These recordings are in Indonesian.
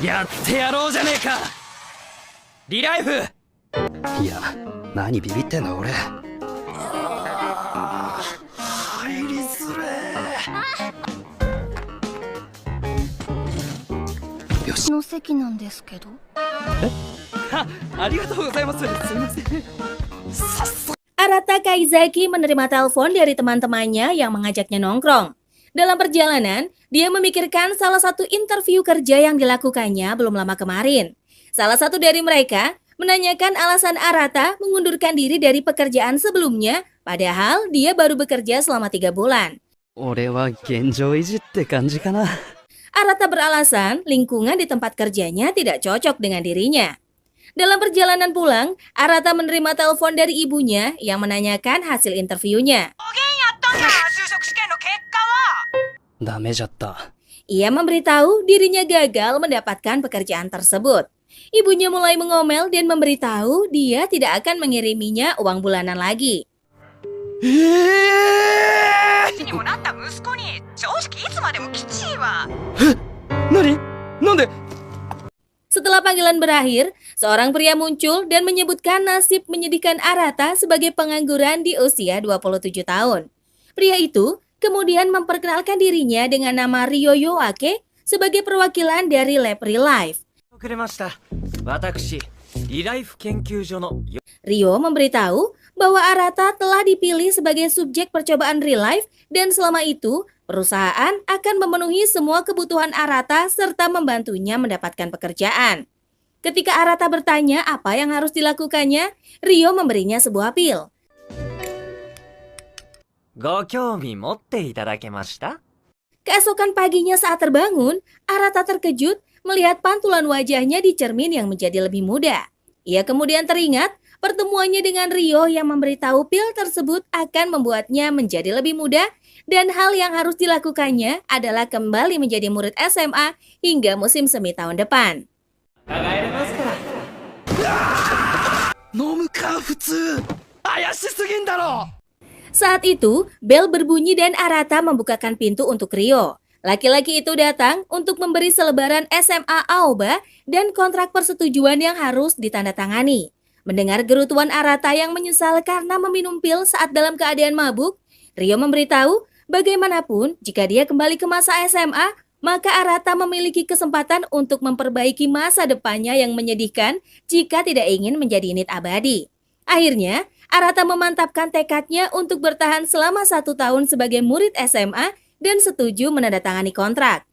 やってやろうじゃねえかリライフ。いや、何ビビってんだ俺。入りづれー。よし。の席なんですけど。ありがとうございます。すいません。さっそ Arata Kaizaki menerima telepon dari teman-temannya yang mengajaknya nongkrong. Dalam perjalanan, dia memikirkan salah satu interview kerja yang dilakukannya belum lama kemarin. Salah satu dari mereka menanyakan alasan Arata mengundurkan diri dari pekerjaan sebelumnya, padahal dia baru bekerja selama 3 bulan. 俺は現状維持って感じかな。 Arata beralasan lingkungan di tempat kerjanya tidak cocok dengan dirinya. Dalam perjalanan pulang, Arata menerima telepon dari ibunya yang menanyakan hasil interviewnya. ダメじゃった。 Ia memberitahu dirinya gagal mendapatkan pekerjaan tersebut. Ibunya mulai mengomel dan memberitahu dia tidak akan mengiriminya uang bulanan lagi. にもなった息子に正直いつまでもきちいわ。何なんで Setelah panggilan berakhir, seorang pria muncul dan menyebutkan nasib menyedihkan Arata sebagai pengangguran di usia 27 tahun. Pria itu kemudian memperkenalkan dirinya dengan nama Ryo Yoake sebagai perwakilan dari Lab Real Life. くれました。私、リライフ研究所の Ryo memberitahu bahwa Arata telah dipilih sebagai subjek percobaan real life dan selama itu perusahaan akan memenuhi semua kebutuhan Arata serta membantunya mendapatkan pekerjaan. Ketika Arata bertanya apa yang harus dilakukannya, Ryo memberinya sebuah pil. ご興味持っていただけました Keesokan paginya saat terbangun, Arata terkejut melihat pantulan wajahnya di cermin yang menjadi lebih muda. Ia kemudian teringat pertemuannya dengan Ryo yang memberitahu pil tersebut akan membuatnya menjadi lebih muda dan hal yang harus dilakukannya adalah kembali menjadi murid SMA hingga musim semi tahun depan. 飲むか普通。怪しすぎんだろ Saat itu, bel berbunyi dan Arata membukakan pintu untuk Ryo. Laki-laki itu datang untuk memberi selebaran SMA Aoba dan kontrak persetujuan yang harus ditandatangani. Mendengar gerutuan Arata yang menyesal karena meminum pil saat dalam keadaan mabuk, Ryo memberitahu bagaimanapun jika dia kembali ke masa SMA, maka Arata memiliki kesempatan untuk memperbaiki masa depannya yang menyedihkan jika tidak ingin menjadi nit abadi. Akhirnya, Arata memantapkan tekadnya untuk bertahan selama 1 tahun sebagai murid SMA dan setuju menandatangani kontrak.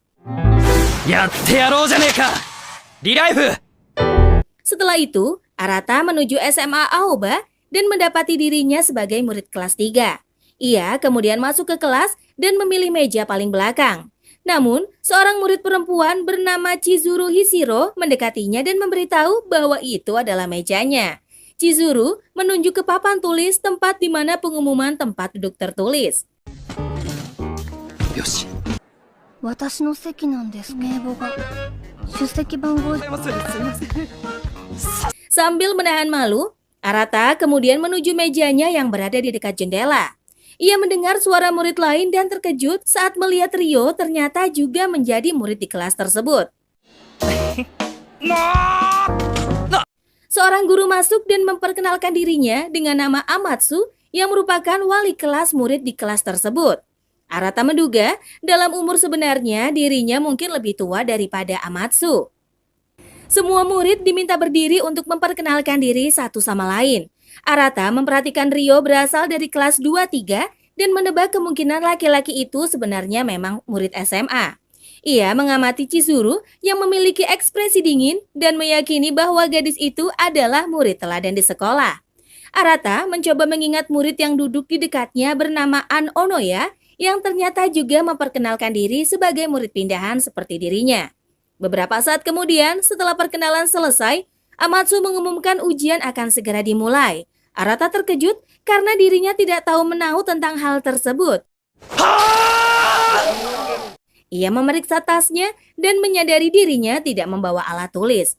やってやろうじゃねえかリライフ Setelah itu, Arata menuju SMA Aoba dan mendapati dirinya sebagai murid kelas 3. Ia kemudian masuk ke kelas dan memilih meja paling belakang. Namun, seorang murid perempuan bernama Chizuru Hishiro mendekatinya dan memberitahu bahwa itu adalah mejanya. Chizuru menunjuk ke papan tulis tempat di mana pengumuman tempat duduk tertulis. よし。私の席なんです。名簿が。出席番号。すいません。 Sambil menahan malu, Arata kemudian menuju mejanya yang berada di dekat jendela. Ia mendengar suara murid lain dan terkejut saat melihat Ryo ternyata juga menjadi murid di kelas tersebut. Seorang guru masuk dan memperkenalkan dirinya dengan nama Amatsu yang merupakan wali kelas murid di kelas tersebut. Arata menduga dalam umur sebenarnya dirinya mungkin lebih tua daripada Amatsu. Semua murid diminta berdiri untuk memperkenalkan diri satu sama lain. Arata memperhatikan Ryo berasal dari kelas 2-3 dan menebak kemungkinan laki-laki itu sebenarnya memang murid SMA. Ia mengamati Chizuru yang memiliki ekspresi dingin dan meyakini bahwa gadis itu adalah murid teladan di sekolah. Arata mencoba mengingat murid yang duduk di dekatnya bernama An Onoya yang ternyata juga memperkenalkan diri sebagai murid pindahan seperti dirinya. Beberapa saat kemudian, setelah perkenalan selesai, Amatsu mengumumkan ujian akan segera dimulai. Arata terkejut karena dirinya tidak tahu menahu tentang hal tersebut. Ia memeriksa tasnya dan menyadari dirinya tidak membawa alat tulis.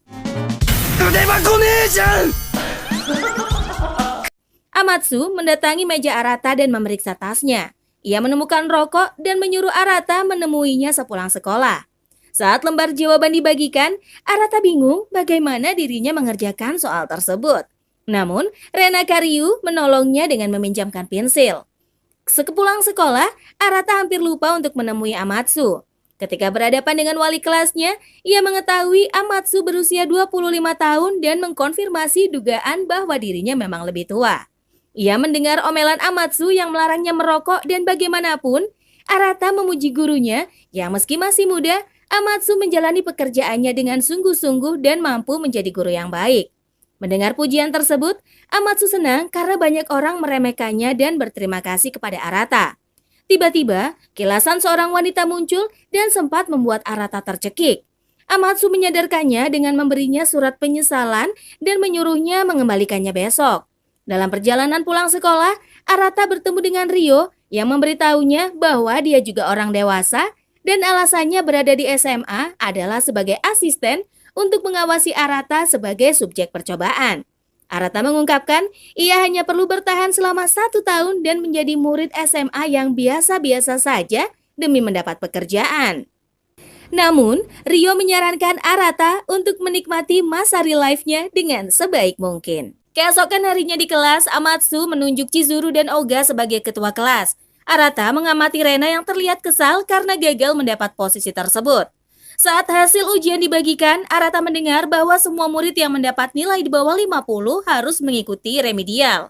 Amatsu mendatangi meja Arata dan memeriksa tasnya. Ia menemukan rokok dan menyuruh Arata menemuinya sepulang sekolah. Saat lembar jawaban dibagikan, Arata bingung bagaimana dirinya mengerjakan soal tersebut. Namun, Rena Karyu menolongnya dengan meminjamkan pensil. Sepulang sekolah, Arata hampir lupa untuk menemui Amatsu. Ketika berhadapan dengan wali kelasnya, ia mengetahui Amatsu berusia 25 tahun dan mengkonfirmasi dugaan bahwa dirinya memang lebih tua. Ia mendengar omelan Amatsu yang melarangnya merokok dan bagaimanapun, Arata memuji gurunya yang meski masih muda, Amatsu menjalani pekerjaannya dengan sungguh-sungguh dan mampu menjadi guru yang baik. Mendengar pujian tersebut, Amatsu senang karena banyak orang meremehkannya dan berterima kasih kepada Arata. Tiba-tiba, kilasan seorang wanita muncul dan sempat membuat Arata tercekik. Amatsu menyadarkannya dengan memberinya surat penyesalan dan menyuruhnya mengembalikannya besok. Dalam perjalanan pulang sekolah, Arata bertemu dengan Rio yang memberitahunya bahwa dia juga orang dewasa dan alasannya berada di SMA adalah sebagai asisten untuk mengawasi Arata sebagai subjek percobaan. Arata mengungkapkan ia hanya perlu bertahan selama 1 tahun dan menjadi murid SMA yang biasa-biasa saja demi mendapat pekerjaan. Namun, Rio menyarankan Arata untuk menikmati masa real life-nya dengan sebaik mungkin. Keesokan harinya di kelas, Amatsu menunjuk Chizuru dan Oga sebagai ketua kelas. Arata mengamati Rena yang terlihat kesal karena gagal mendapat posisi tersebut. Saat hasil ujian dibagikan, Arata mendengar bahwa semua murid yang mendapat nilai di bawah 50 harus mengikuti remedial.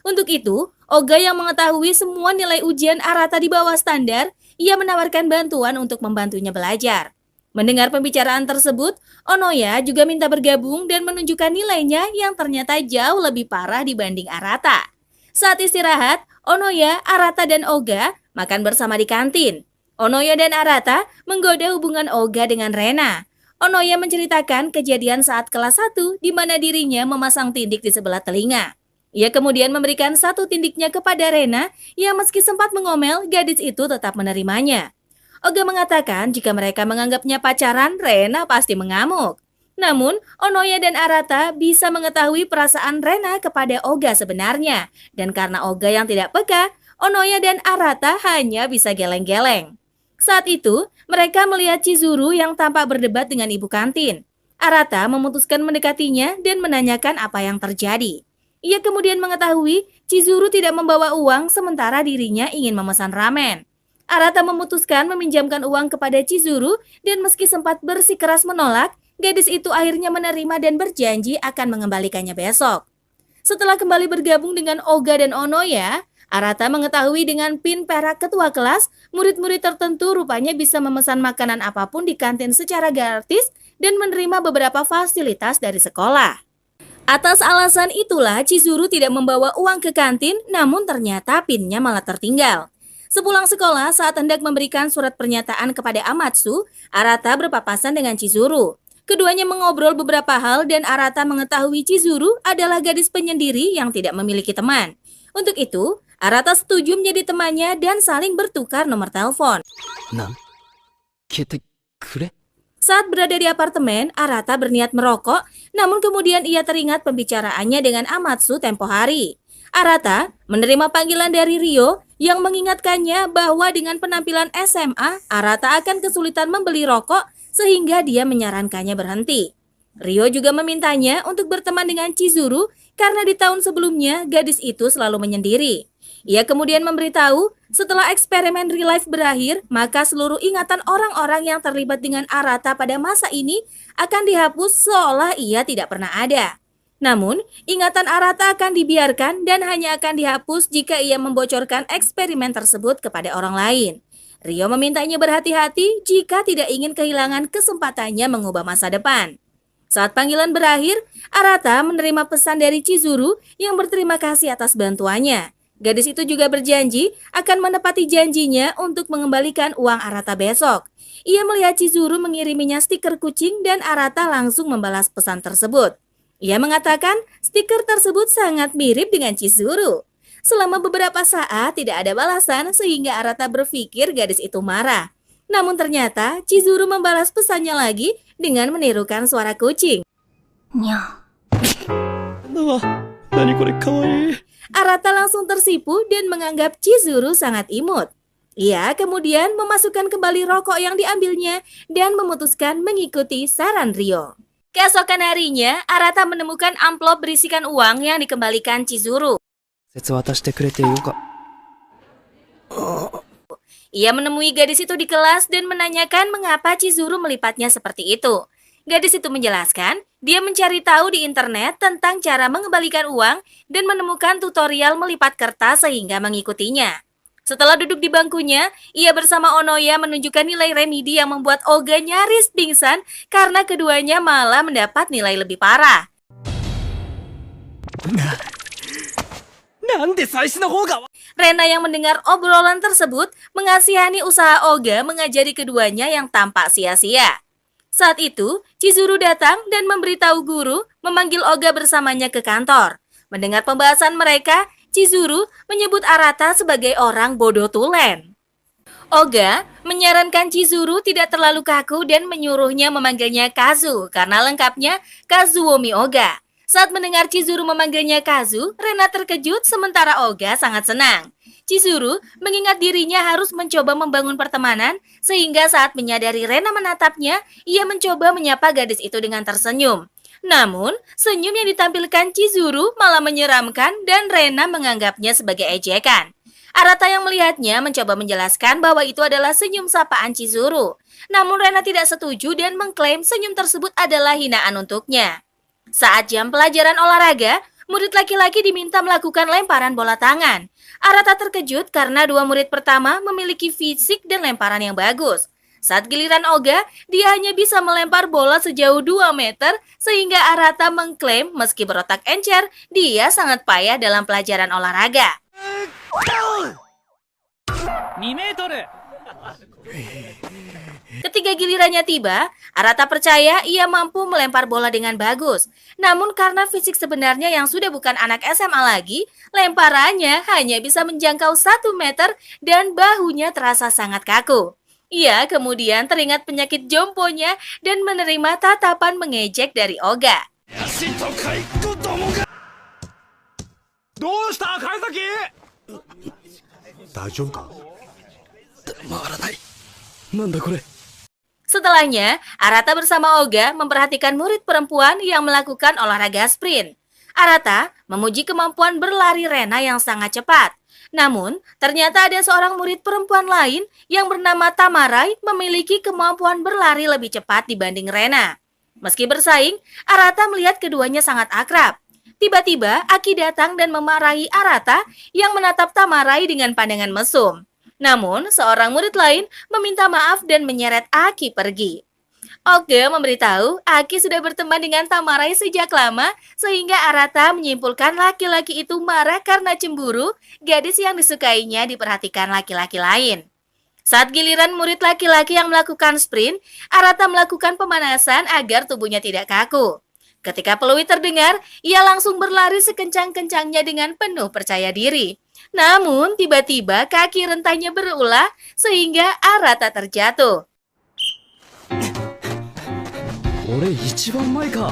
Untuk itu, Oga yang mengetahui semua nilai ujian Arata di bawah standar, ia menawarkan bantuan untuk membantunya belajar. Mendengar pembicaraan tersebut, Onoya juga minta bergabung dan menunjukkan nilainya yang ternyata jauh lebih parah dibanding Arata. Saat istirahat, Onoya, Arata, dan Oga makan bersama di kantin. Onoya dan Arata menggoda hubungan Oga dengan Rena. Onoya menceritakan kejadian saat kelas 1 di mana dirinya memasang tindik di sebelah telinga. Ia kemudian memberikan satu tindiknya kepada Rena yang meski sempat mengomel, gadis itu tetap menerimanya. Oga mengatakan jika mereka menganggapnya pacaran, Rena pasti mengamuk. Namun, Onoya dan Arata bisa mengetahui perasaan Rena kepada Oga sebenarnya. Dan karena Oga yang tidak peka, Onoya dan Arata hanya bisa geleng-geleng. Saat itu, mereka melihat Chizuru yang tampak berdebat dengan ibu kantin. Arata memutuskan mendekatinya dan menanyakan apa yang terjadi. Ia kemudian mengetahui Chizuru tidak membawa uang sementara dirinya ingin memesan ramen. Arata memutuskan meminjamkan uang kepada Chizuru dan meski sempat bersikeras menolak, gadis itu akhirnya menerima dan berjanji akan mengembalikannya besok. Setelah kembali bergabung dengan Oga dan Onoya, Arata mengetahui dengan pin perak ketua kelas, murid-murid tertentu rupanya bisa memesan makanan apapun di kantin secara gratis dan menerima beberapa fasilitas dari sekolah. Atas alasan itulah Chizuru tidak membawa uang ke kantin, namun ternyata pinnya malah tertinggal. Sepulang sekolah, saat hendak memberikan surat pernyataan kepada Amatsu, Arata berpapasan dengan Chizuru. Keduanya mengobrol beberapa hal dan Arata mengetahui Chizuru adalah gadis penyendiri yang tidak memiliki teman. Untuk itu, Arata setuju menjadi temannya dan saling bertukar nomor telepon. Saat berada di apartemen, Arata berniat merokok, namun kemudian ia teringat pembicaraannya dengan Amatsu tempo hari. Arata menerima panggilan dari Rio yang mengingatkannya bahwa dengan penampilan SMA, Arata akan kesulitan membeli rokok sehingga dia menyarankannya berhenti. Rio juga memintanya untuk berteman dengan Chizuru karena di tahun sebelumnya gadis itu selalu menyendiri. Ia kemudian memberitahu setelah eksperimen real life berakhir, maka seluruh ingatan orang-orang yang terlibat dengan Arata pada masa ini akan dihapus seolah ia tidak pernah ada. Namun, ingatan Arata akan dibiarkan dan hanya akan dihapus jika ia membocorkan eksperimen tersebut kepada orang lain. Rio memintanya berhati-hati jika tidak ingin kehilangan kesempatannya mengubah masa depan. Saat panggilan berakhir, Arata menerima pesan dari Chizuru yang berterima kasih atas bantuannya. Gadis itu juga berjanji akan menepati janjinya untuk mengembalikan uang Arata besok. Ia melihat Chizuru mengiriminya stiker kucing dan Arata langsung membalas pesan tersebut. Ia mengatakan stiker tersebut sangat mirip dengan Chizuru. Selama beberapa saat tidak ada balasan sehingga Arata berpikir gadis itu marah. Namun ternyata Chizuru membalas pesannya lagi dengan menirukan suara kucing. Nya. Nani kore kawaii. Arata langsung tersipu dan menganggap Chizuru sangat imut. Ia kemudian memasukkan kembali rokok yang diambilnya dan memutuskan mengikuti saran Rio. Keesokan harinya, Arata menemukan amplop berisikan uang yang dikembalikan Chizuru. 説渡してくれてよか Ia menemui gadis itu di kelas dan menanyakan mengapa Chizuru melipatnya seperti itu. Gadis itu menjelaskan, dia mencari tahu di internet tentang cara mengembalikan uang dan menemukan tutorial melipat kertas sehingga mengikutinya. Setelah duduk di bangkunya, ia bersama Onoya menunjukkan nilai remedi yang membuat Oga nyaris pingsan karena keduanya malah mendapat nilai lebih parah. なんで最初の方が Rena yang mendengar obrolan tersebut mengasihani usaha Oga mengajari keduanya yang tampak sia-sia. Saat itu, Chizuru datang dan memberitahu guru memanggil Oga bersamanya ke kantor. Mendengar pembahasan mereka, Chizuru menyebut Arata sebagai orang bodoh tulen. Oga menyarankan Chizuru tidak terlalu kaku dan menyuruhnya memanggilnya Kazu karena lengkapnya Kazuomi Oga. Saat mendengar Chizuru memanggilnya Kazu, Rena terkejut sementara Oga sangat senang. Chizuru mengingat dirinya harus mencoba membangun pertemanan sehingga saat menyadari Rena menatapnya, ia mencoba menyapa gadis itu dengan tersenyum. Namun, senyum yang ditampilkan Chizuru malah menyeramkan dan Rena menganggapnya sebagai ejekan. Arata yang melihatnya mencoba menjelaskan bahwa itu adalah senyum sapaan Chizuru. Namun Rena tidak setuju dan mengklaim senyum tersebut adalah hinaan untuknya. Saat jam pelajaran olahraga, murid laki-laki diminta melakukan lemparan bola tangan. Arata terkejut karena dua murid pertama memiliki fisik dan lemparan yang bagus. Saat giliran Oga, dia hanya bisa melempar bola sejauh 2 meter sehingga Arata mengklaim meski berotak encer, dia sangat payah dalam pelajaran olahraga. 2メートル Ketika gilirannya tiba, Arata percaya ia mampu melempar bola dengan bagus. Namun karena fisik sebenarnya yang sudah bukan anak SMA lagi, lemparannya hanya bisa menjangkau 1 meter dan bahunya terasa sangat kaku. Ia kemudian teringat penyakit jomponya dan menerima tatapan mengejek dari Oga. どうした貝崎大丈夫か回らないなんだこれ Setelahnya, Arata bersama Oga memperhatikan murid perempuan yang melakukan olahraga sprint. Arata memuji kemampuan berlari Rena yang sangat cepat. Namun, ternyata ada seorang murid perempuan lain yang bernama Tamarai memiliki kemampuan berlari lebih cepat dibanding Rena. Meski bersaing, Arata melihat keduanya sangat akrab. Tiba-tiba, Aki datang dan memarahi Arata yang menatap Tamarai dengan pandangan mesum. Namun, seorang murid lain meminta maaf dan menyeret Aki pergi. Oga memberitahu Aki sudah berteman dengan Tamarai sejak lama sehingga Arata menyimpulkan laki-laki itu marah karena cemburu gadis yang disukainya diperhatikan laki-laki lain. Saat giliran murid laki-laki yang melakukan sprint, Arata melakukan pemanasan agar tubuhnya tidak kaku. Ketika peluit terdengar, ia langsung berlari sekencang-kencangnya dengan penuh percaya diri. Namun, tiba-tiba kaki rentanya berulah sehingga Arata terjatuh. 俺一番前か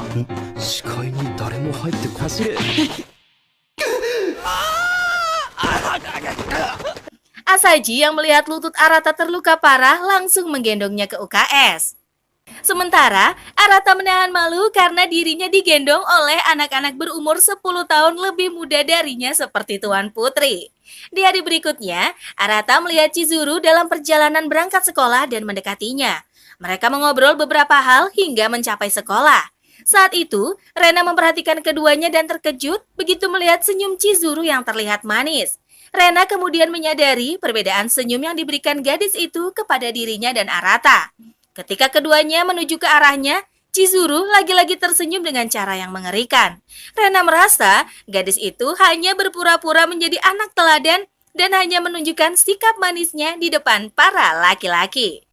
視界に誰も入って走れ Asaji yang melihat lutut Arata terluka parah langsung menggendongnya ke UKS. Sementara, Arata menahan malu karena dirinya digendong oleh anak-anak berumur 10 tahun lebih muda darinya seperti Tuan Putri. Di hari berikutnya, Arata melihat Chizuru dalam perjalanan berangkat sekolah dan mendekatinya. Mereka mengobrol beberapa hal hingga mencapai sekolah. Saat itu, Rena memperhatikan keduanya dan terkejut begitu melihat senyum Chizuru yang terlihat manis. Rena kemudian menyadari perbedaan senyum yang diberikan gadis itu kepada dirinya dan Arata. Ketika keduanya menuju ke arahnya, Chizuru lagi-lagi tersenyum dengan cara yang mengerikan. Rena merasa gadis itu hanya berpura-pura menjadi anak teladan dan hanya menunjukkan sikap manisnya di depan para laki-laki.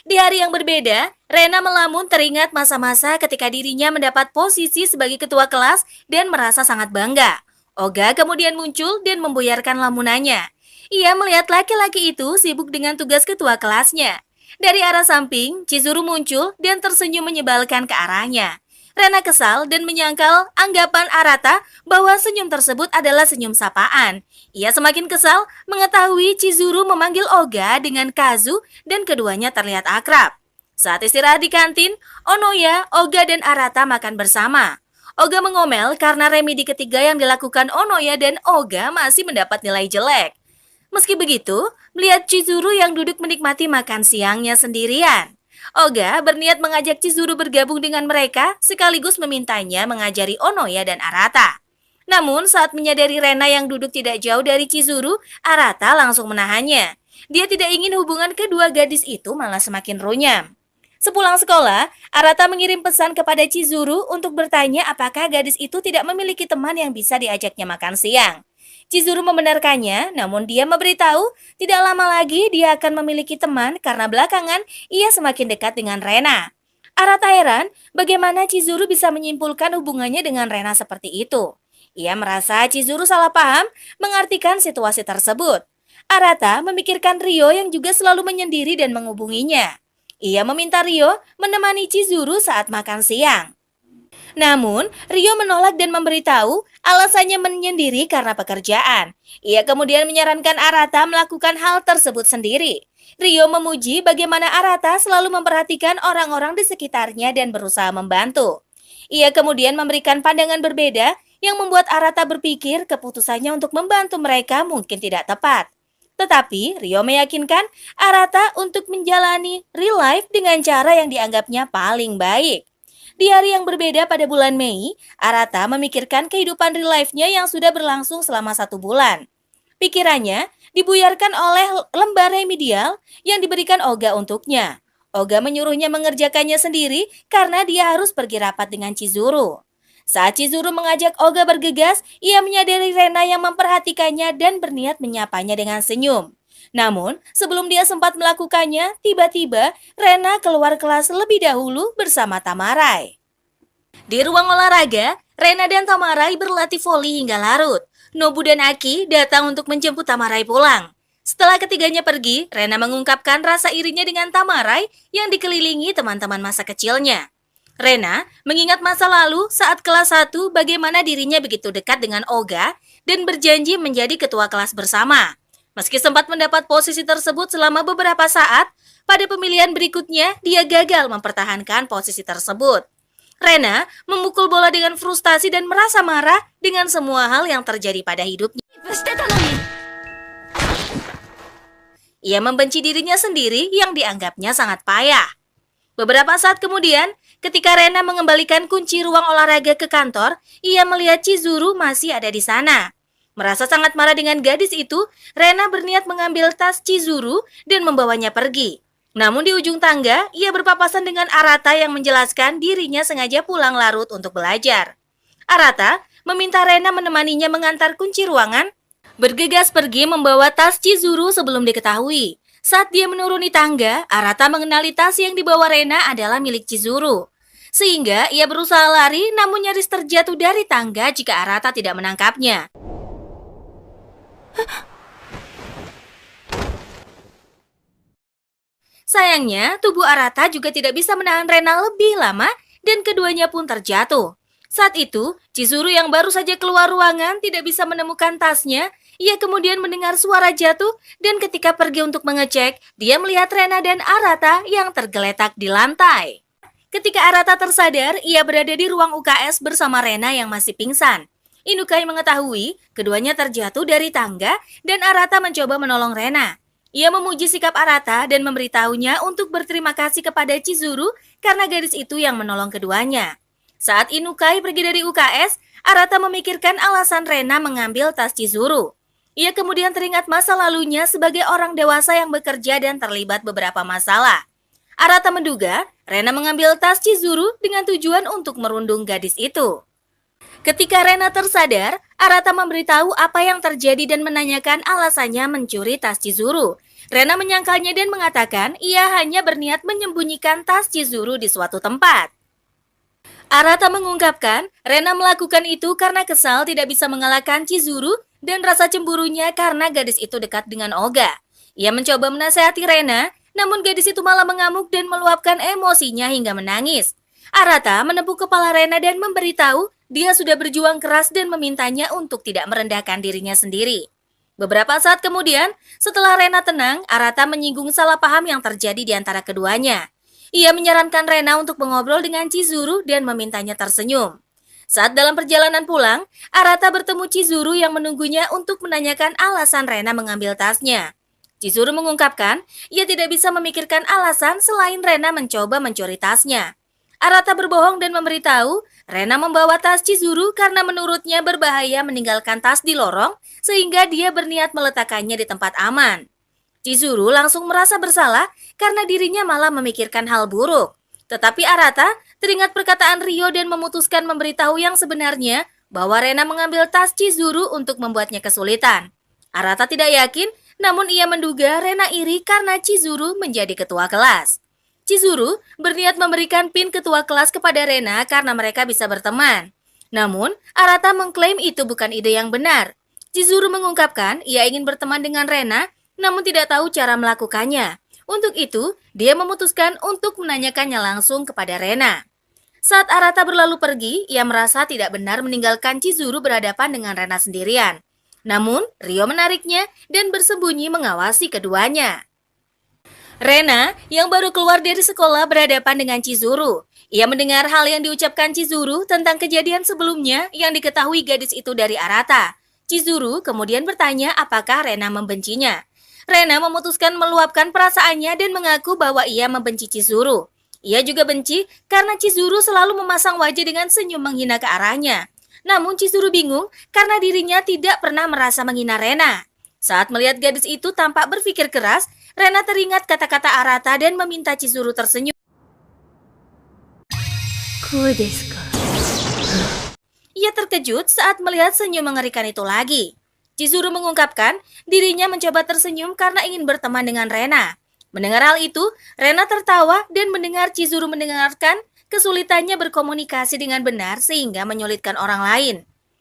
Di hari yang berbeda, Rena melamun teringat masa-masa ketika dirinya mendapat posisi sebagai ketua kelas dan merasa sangat bangga. Oga kemudian muncul dan membuyarkan lamunannya. Ia melihat laki-laki itu sibuk dengan tugas ketua kelasnya. Dari arah samping, Chizuru muncul dan tersenyum menyebalkan ke arahnya. Rena kesal dan menyangkal anggapan Arata bahwa senyum tersebut adalah senyum sapaan. Ia semakin kesal mengetahui Chizuru memanggil Oga dengan Kazu dan keduanya terlihat akrab. Saat istirahat di kantin, Onoya, Oga, dan Arata makan bersama. Oga mengomel karena remedi ketiga yang dilakukan Onoya dan Oga masih mendapat nilai jelek. Meski begitu, melihat Chizuru yang duduk menikmati makan siangnya sendirian, Oga berniat mengajak Chizuru bergabung dengan mereka sekaligus memintanya mengajari Onoya dan Arata. Namun saat menyadari Rena yang duduk tidak jauh dari Chizuru, Arata langsung menahannya. Dia tidak ingin hubungan kedua gadis itu malah semakin runyam. Sepulang sekolah, Arata mengirim pesan kepada Chizuru untuk bertanya apakah gadis itu tidak memiliki teman yang bisa diajaknya makan siang. Chizuru membenarkannya, namun dia memberitahu tidak lama lagi dia akan memiliki teman karena belakangan ia semakin dekat dengan Rena. Arata heran bagaimana Chizuru bisa menyimpulkan hubungannya dengan Rena seperti itu. Ia merasa Chizuru salah paham mengartikan situasi tersebut. Arata memikirkan Ryo yang juga selalu menyendiri dan menghubunginya. Ia meminta Ryo menemani Chizuru saat makan siang. Namun, Ryo menolak dan memberitahu alasannya menyendiri karena pekerjaan. Ia kemudian menyarankan Arata melakukan hal tersebut sendiri. Ryo memuji bagaimana Arata selalu memperhatikan orang-orang di sekitarnya dan berusaha membantu. Ia kemudian memberikan pandangan berbeda yang membuat Arata berpikir keputusannya untuk membantu mereka mungkin tidak tepat. Tetapi, Ryo meyakinkan Arata untuk menjalani real life dengan cara yang dianggapnya paling baik. Di hari yang berbeda pada bulan Mei, Arata memikirkan kehidupan real life-nya yang sudah berlangsung selama 1 bulan. Pikirannya dibuyarkan oleh lembar remedial yang diberikan Oga untuknya. Oga menyuruhnya mengerjakannya sendiri karena dia harus pergi rapat dengan Chizuru. Saat Chizuru mengajak Oga bergegas, ia menyadari Rena yang memperhatikannya dan berniat menyapanya dengan senyum. Namun, sebelum dia sempat melakukannya, tiba-tiba Rena keluar kelas lebih dahulu bersama Tamarai. Di ruang olahraga, Rena dan Tamarai berlatih voli hingga larut. Nobu dan Aki datang untuk menjemput Tamarai pulang. Setelah ketiganya pergi, Rena mengungkapkan rasa irinya dengan Tamarai yang dikelilingi teman-teman masa kecilnya. Rena mengingat masa lalu saat kelas 1 bagaimana dirinya begitu dekat dengan Oga dan berjanji menjadi ketua kelas bersama. Meski sempat mendapat posisi tersebut selama beberapa saat, pada pemilihan berikutnya dia gagal mempertahankan posisi tersebut. Rena memukul bola dengan frustasi dan merasa marah dengan semua hal yang terjadi pada hidupnya. Ia membenci dirinya sendiri yang dianggapnya sangat payah. Beberapa saat kemudian, ketika Rena mengembalikan kunci ruang olahraga ke kantor, ia melihat Chizuru masih ada di sana. Merasa sangat marah dengan gadis itu, Rena berniat mengambil tas Chizuru dan membawanya pergi. Namun di ujung tangga, ia berpapasan dengan Arata yang menjelaskan dirinya sengaja pulang larut untuk belajar. Arata meminta Rena menemaninya mengantar kunci ruangan, bergegas pergi membawa tas Chizuru sebelum diketahui. Saat dia menuruni tangga, Arata mengenali tas yang dibawa Rena adalah milik Chizuru. Sehingga ia berusaha lari namun nyaris terjatuh dari tangga jika Arata tidak menangkapnya. Sayangnya, tubuh Arata juga tidak bisa menahan Rena lebih lama dan keduanya pun terjatuh. Saat itu, Chizuru yang baru saja keluar ruangan tidak bisa menemukan tasnya. Ia kemudian mendengar suara jatuh dan ketika pergi untuk mengecek, dia melihat Rena dan Arata yang tergeletak di lantai. Ketika Arata tersadar, ia berada di ruang UKS bersama Rena yang masih pingsan. Inukai mengetahui keduanya terjatuh dari tangga dan Arata mencoba menolong Rena. Ia memuji sikap Arata dan memberitahunya untuk berterima kasih kepada Chizuru karena gadis itu yang menolong keduanya. Saat Inukai pergi dari UKS, Arata memikirkan alasan Rena mengambil tas Chizuru. Ia kemudian teringat masa lalunya sebagai orang dewasa yang bekerja dan terlibat beberapa masalah. Arata menduga Rena mengambil tas Chizuru dengan tujuan untuk merundung gadis itu. Ketika Rena tersadar, Arata memberitahu apa yang terjadi dan menanyakan alasannya mencuri tas Chizuru. Rena menyangkalnya dan mengatakan ia hanya berniat menyembunyikan tas Chizuru di suatu tempat. Arata mengungkapkan Rena melakukan itu karena kesal tidak bisa mengalahkan Chizuru dan rasa cemburunya karena gadis itu dekat dengan Oga. Ia mencoba menasihati Rena, namun gadis itu malah mengamuk dan meluapkan emosinya hingga menangis. Arata menepuk kepala Rena dan memberitahu dia sudah berjuang keras dan memintanya untuk tidak merendahkan dirinya sendiri. Beberapa saat kemudian, setelah Rena tenang, Arata menyinggung salah paham yang terjadi di antara keduanya. Ia menyarankan Rena untuk mengobrol dengan Chizuru dan memintanya tersenyum. Saat dalam perjalanan pulang, Arata bertemu Chizuru yang menunggunya untuk menanyakan alasan Rena mengambil tasnya. Chizuru mengungkapkan, ia tidak bisa memikirkan alasan selain Rena mencoba mencuri tasnya. Arata berbohong dan memberitahu, Rena membawa tas Chizuru karena menurutnya berbahaya meninggalkan tas di lorong, sehingga dia berniat meletakkannya di tempat aman. Chizuru langsung merasa bersalah karena dirinya malah memikirkan hal buruk. Tetapi Arata teringat perkataan Rio dan memutuskan memberitahu yang sebenarnya bahwa Rena mengambil tas Chizuru untuk membuatnya kesulitan. Arata tidak yakin, namun ia menduga Rena iri karena Chizuru menjadi ketua kelas. Chizuru berniat memberikan pin ketua kelas kepada Rena karena mereka bisa berteman. Namun, Arata mengklaim itu bukan ide yang benar. Chizuru mengungkapkan ia ingin berteman dengan Rena, namun tidak tahu cara melakukannya. Untuk itu, dia memutuskan untuk menanyakannya langsung kepada Rena. Saat Arata berlalu pergi, ia merasa tidak benar meninggalkan Chizuru berhadapan dengan Rena sendirian. Namun, Rio menariknya dan bersembunyi mengawasi keduanya. Rena, yang baru keluar dari sekolah berhadapan dengan Chizuru. Ia mendengar hal yang diucapkan Chizuru tentang kejadian sebelumnya yang diketahui gadis itu dari Arata. Chizuru kemudian bertanya apakah Rena membencinya. Rena memutuskan meluapkan perasaannya dan mengaku bahwa ia membenci Chizuru. Ia juga benci karena Chizuru selalu memasang wajah dengan senyum menghina ke arahnya. Namun Chizuru bingung karena dirinya tidak pernah merasa menghina Rena. Saat melihat gadis itu tampak berpikir keras, Rena teringat kata-kata Arata dan meminta Chizuru tersenyum. Ia terkejut saat melihat senyum mengerikan itu lagi. Chizuru mengungkapkan dirinya mencoba tersenyum karena ingin berteman dengan Rena. Mendengar hal itu, Rena tertawa dan mendengar Chizuru mendengarkan kesulitannya berkomunikasi dengan benar sehingga menyulitkan orang lain.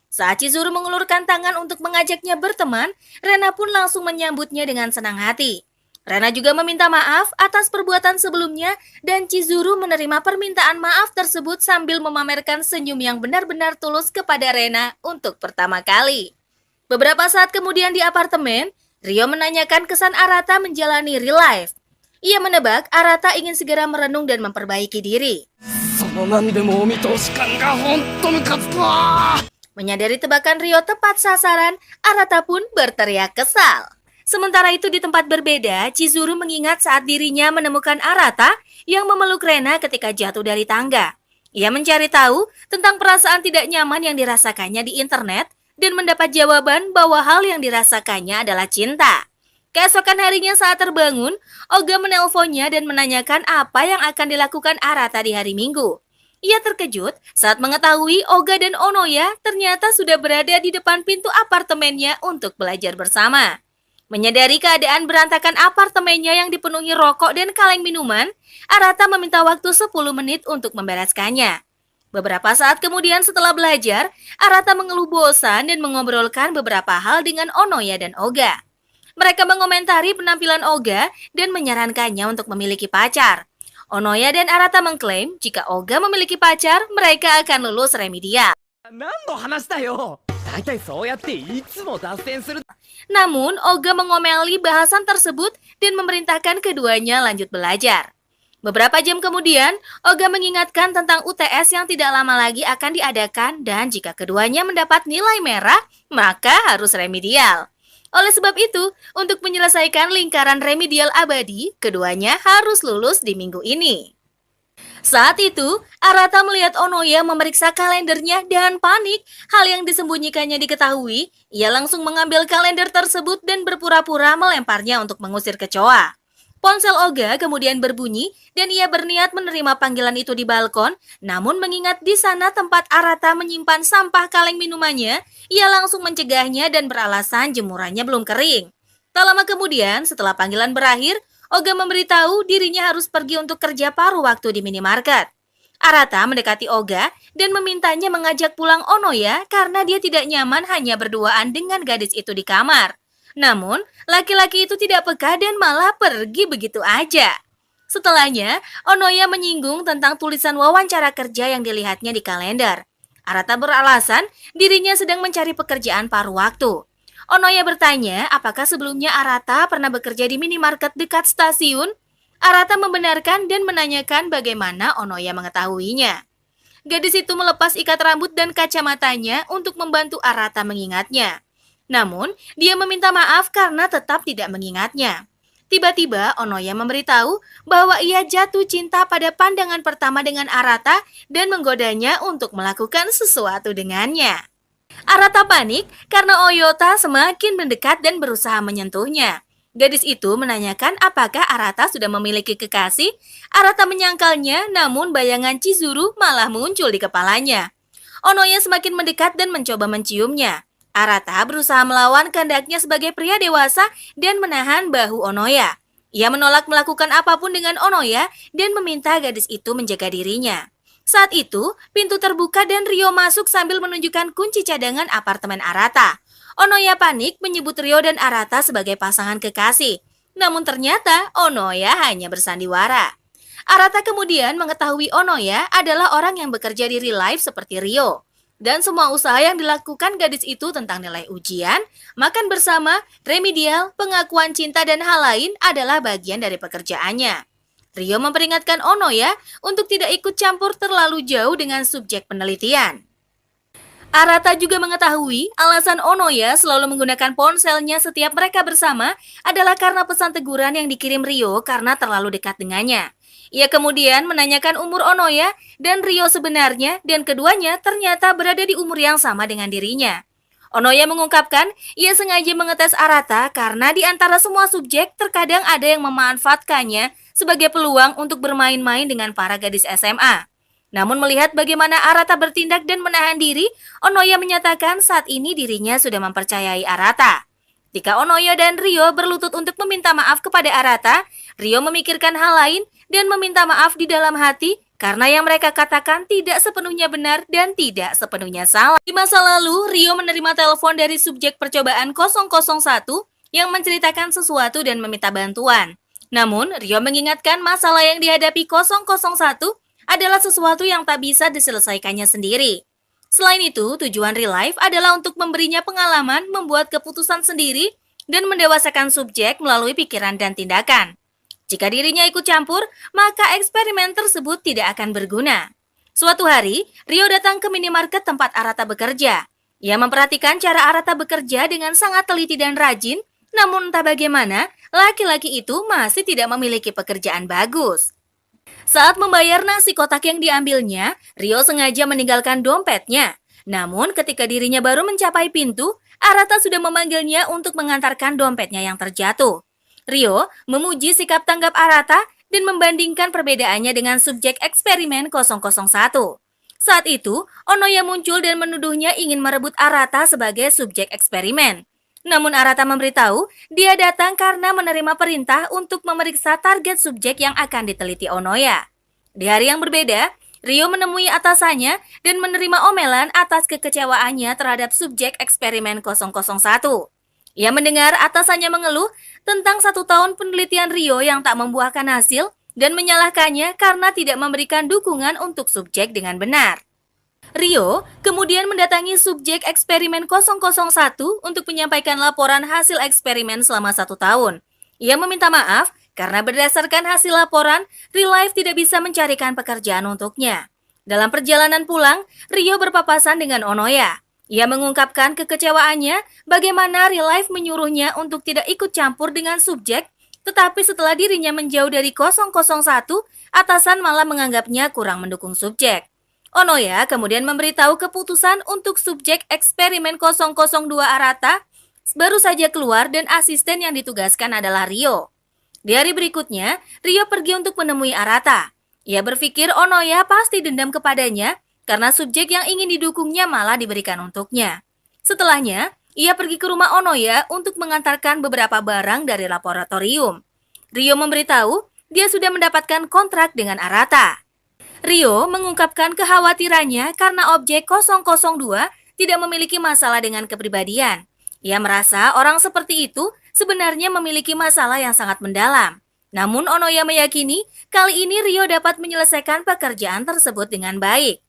Saat Chizuru mengulurkan tangan untuk mengajaknya berteman, Rena pun langsung menyambutnya dengan senang hati. Rena juga meminta maaf atas perbuatan sebelumnya dan Chizuru menerima permintaan maaf tersebut sambil memamerkan senyum yang benar-benar tulus kepada Rena untuk pertama kali. Beberapa saat kemudian di apartemen, Rio menanyakan kesan Arata menjalani real life. Ia menebak Arata ingin segera merenung dan memperbaiki diri. Menyadari tebakan Rio tepat sasaran, Arata pun berteriak kesal. Sementara itu di tempat berbeda, Chizuru mengingat saat dirinya menemukan Arata yang memeluk Rena ketika jatuh dari tangga. Ia mencari tahu tentang perasaan tidak nyaman yang dirasakannya di internet dan mendapat jawaban bahwa hal yang dirasakannya adalah cinta. Keesokan harinya saat terbangun, Oga menelponnya dan menanyakan apa yang akan dilakukan Arata di hari Minggu. Ia terkejut saat mengetahui Oga dan Onoya ternyata sudah berada di depan pintu apartemennya untuk belajar bersama. Menyadari keadaan berantakan apartemennya yang dipenuhi rokok dan kaleng minuman, Arata meminta waktu 10 menit untuk membereskannya. Beberapa saat kemudian setelah belajar, Arata mengeluh bosan dan mengobrolkan beberapa hal dengan Onoya dan Oga. Mereka mengomentari penampilan Oga dan menyarankannya untuk memiliki pacar. Onoya dan Arata mengklaim jika Oga memiliki pacar, mereka akan lulus remedial. Namun, Oga mengomeli bahasan tersebut dan memerintahkan keduanya lanjut belajar. Beberapa jam kemudian, Oga mengingatkan tentang UTS yang tidak lama lagi akan diadakan dan jika keduanya mendapat nilai merah, maka harus remedial. Oleh sebab itu, untuk menyelesaikan lingkaran remedial abadi, keduanya harus lulus di minggu ini. Saat itu, Arata melihat Onoya memeriksa kalendernya dan panik. Hal yang disembunyikannya diketahui, ia langsung mengambil kalender tersebut dan berpura-pura melemparnya untuk mengusir kecoa. Ponsel Oga kemudian berbunyi dan ia berniat menerima panggilan itu di balkon, namun mengingat di sana tempat Arata menyimpan sampah kaleng minumannya, ia langsung mencegahnya dan beralasan jemurannya belum kering. Tak lama kemudian, setelah panggilan berakhir, Oga memberitahu dirinya harus pergi untuk kerja paruh waktu di minimarket. Arata mendekati Oga dan memintanya mengajak pulang Onoya karena dia tidak nyaman hanya berduaan dengan gadis itu di kamar. Namun, laki-laki itu tidak peka dan malah pergi begitu aja. Setelahnya, Onoya menyinggung tentang tulisan wawancara kerja yang dilihatnya di kalender. Arata beralasan dirinya sedang mencari pekerjaan paruh waktu. Onoya bertanya apakah sebelumnya Arata pernah bekerja di minimarket dekat stasiun. Arata membenarkan dan menanyakan bagaimana Onoya mengetahuinya. Gadis itu melepas ikat rambut dan kacamatanya untuk membantu Arata mengingatnya. Namun, dia meminta maaf karena tetap tidak mengingatnya. Tiba-tiba, Onoya memberitahu bahwa ia jatuh cinta pada pandangan pertama dengan Arata dan menggodanya untuk melakukan sesuatu dengannya. Arata panik karena Oyota semakin mendekat dan berusaha menyentuhnya. Gadis itu menanyakan apakah Arata sudah memiliki kekasih. Arata menyangkalnya, namun bayangan Chizuru malah muncul di kepalanya. Onoya semakin mendekat dan mencoba menciumnya. Arata berusaha melawan kehendaknya sebagai pria dewasa dan menahan bahu Onoya. Ia menolak melakukan apapun dengan Onoya dan meminta gadis itu menjaga dirinya. Saat itu, pintu terbuka dan Rio masuk sambil menunjukkan kunci cadangan apartemen Arata. Onoya panik menyebut Rio dan Arata sebagai pasangan kekasih. Namun ternyata Onoya hanya bersandiwara. Arata kemudian mengetahui Onoya adalah orang yang bekerja di real life seperti Rio. Dan semua usaha yang dilakukan gadis itu tentang nilai ujian, makan bersama, remedial, pengakuan cinta dan hal lain adalah bagian dari pekerjaannya. Rio memperingatkan Onoya untuk tidak ikut campur terlalu jauh dengan subjek penelitian. Arata juga mengetahui alasan Onoya selalu menggunakan ponselnya setiap mereka bersama adalah karena pesan teguran yang dikirim Rio karena terlalu dekat dengannya. Ia kemudian menanyakan umur Onoya dan Rio sebenarnya dan keduanya ternyata berada di umur yang sama dengan dirinya. Onoya mengungkapkan ia sengaja mengetes Arata karena di antara semua subjek terkadang ada yang memanfaatkannya sebagai peluang untuk bermain-main dengan para gadis SMA. Namun melihat bagaimana Arata bertindak dan menahan diri, Onoya menyatakan saat ini dirinya sudah mempercayai Arata. Jika Onoya dan Rio berlutut untuk meminta maaf kepada Arata, Rio memikirkan hal lain dan meminta maaf di dalam hati karena yang mereka katakan tidak sepenuhnya benar dan tidak sepenuhnya salah. Di masa lalu, Rio menerima telepon dari subjek percobaan 001 yang menceritakan sesuatu dan meminta bantuan. Namun, Rio mengingatkan masalah yang dihadapi 001 adalah sesuatu yang tak bisa diselesaikannya sendiri. Selain itu, tujuan real life adalah untuk memberinya pengalaman membuat keputusan sendiri dan mendewasakan subjek melalui pikiran dan tindakan. Jika dirinya ikut campur, maka eksperimen tersebut tidak akan berguna. Suatu hari, Rio datang ke minimarket tempat Arata bekerja. Ia memperhatikan cara Arata bekerja dengan sangat teliti dan rajin, namun entah bagaimana, laki-laki itu masih tidak memiliki pekerjaan bagus. Saat membayar nasi kotak yang diambilnya, Rio sengaja meninggalkan dompetnya. Namun ketika dirinya baru mencapai pintu, Arata sudah memanggilnya untuk mengantarkan dompetnya yang terjatuh. Rio memuji sikap tanggap Arata dan membandingkan perbedaannya dengan subjek eksperimen 001. Saat itu, Onoya muncul dan menuduhnya ingin merebut Arata sebagai subjek eksperimen. Namun Arata memberitahu dia datang karena menerima perintah untuk memeriksa target subjek yang akan diteliti Onoya. Di hari yang berbeda, Rio menemui atasannya dan menerima omelan atas kekecewaannya terhadap subjek eksperimen 001. Ia mendengar atasannya mengeluh tentang 1 tahun penelitian Rio yang tak membuahkan hasil dan menyalahkannya karena tidak memberikan dukungan untuk subjek dengan benar. Rio kemudian mendatangi subjek eksperimen 001 untuk menyampaikan laporan hasil eksperimen selama 1 tahun. Ia meminta maaf karena berdasarkan hasil laporan, Real Life tidak bisa mencarikan pekerjaan untuknya. Dalam perjalanan pulang, Rio berpapasan dengan Onoya. Ia mengungkapkan kekecewaannya bagaimana Real Life menyuruhnya untuk tidak ikut campur dengan subjek, tetapi setelah dirinya menjauh dari 001, atasan malah menganggapnya kurang mendukung subjek. Onoya kemudian memberitahu keputusan untuk subjek eksperimen 002 Arata baru saja keluar dan asisten yang ditugaskan adalah Rio. Di hari berikutnya, Rio pergi untuk menemui Arata. Ia berpikir Onoya pasti dendam kepadanya karena subjek yang ingin didukungnya malah diberikan untuknya. Setelahnya, ia pergi ke rumah Onoya untuk mengantarkan beberapa barang dari laboratorium. Rio memberitahu dia sudah mendapatkan kontrak dengan Arata. Rio mengungkapkan kekhawatirannya karena objek 002 tidak memiliki masalah dengan kepribadian. Ia merasa orang seperti itu sebenarnya memiliki masalah yang sangat mendalam. Namun Onoya meyakini kali ini Rio dapat menyelesaikan pekerjaan tersebut dengan baik.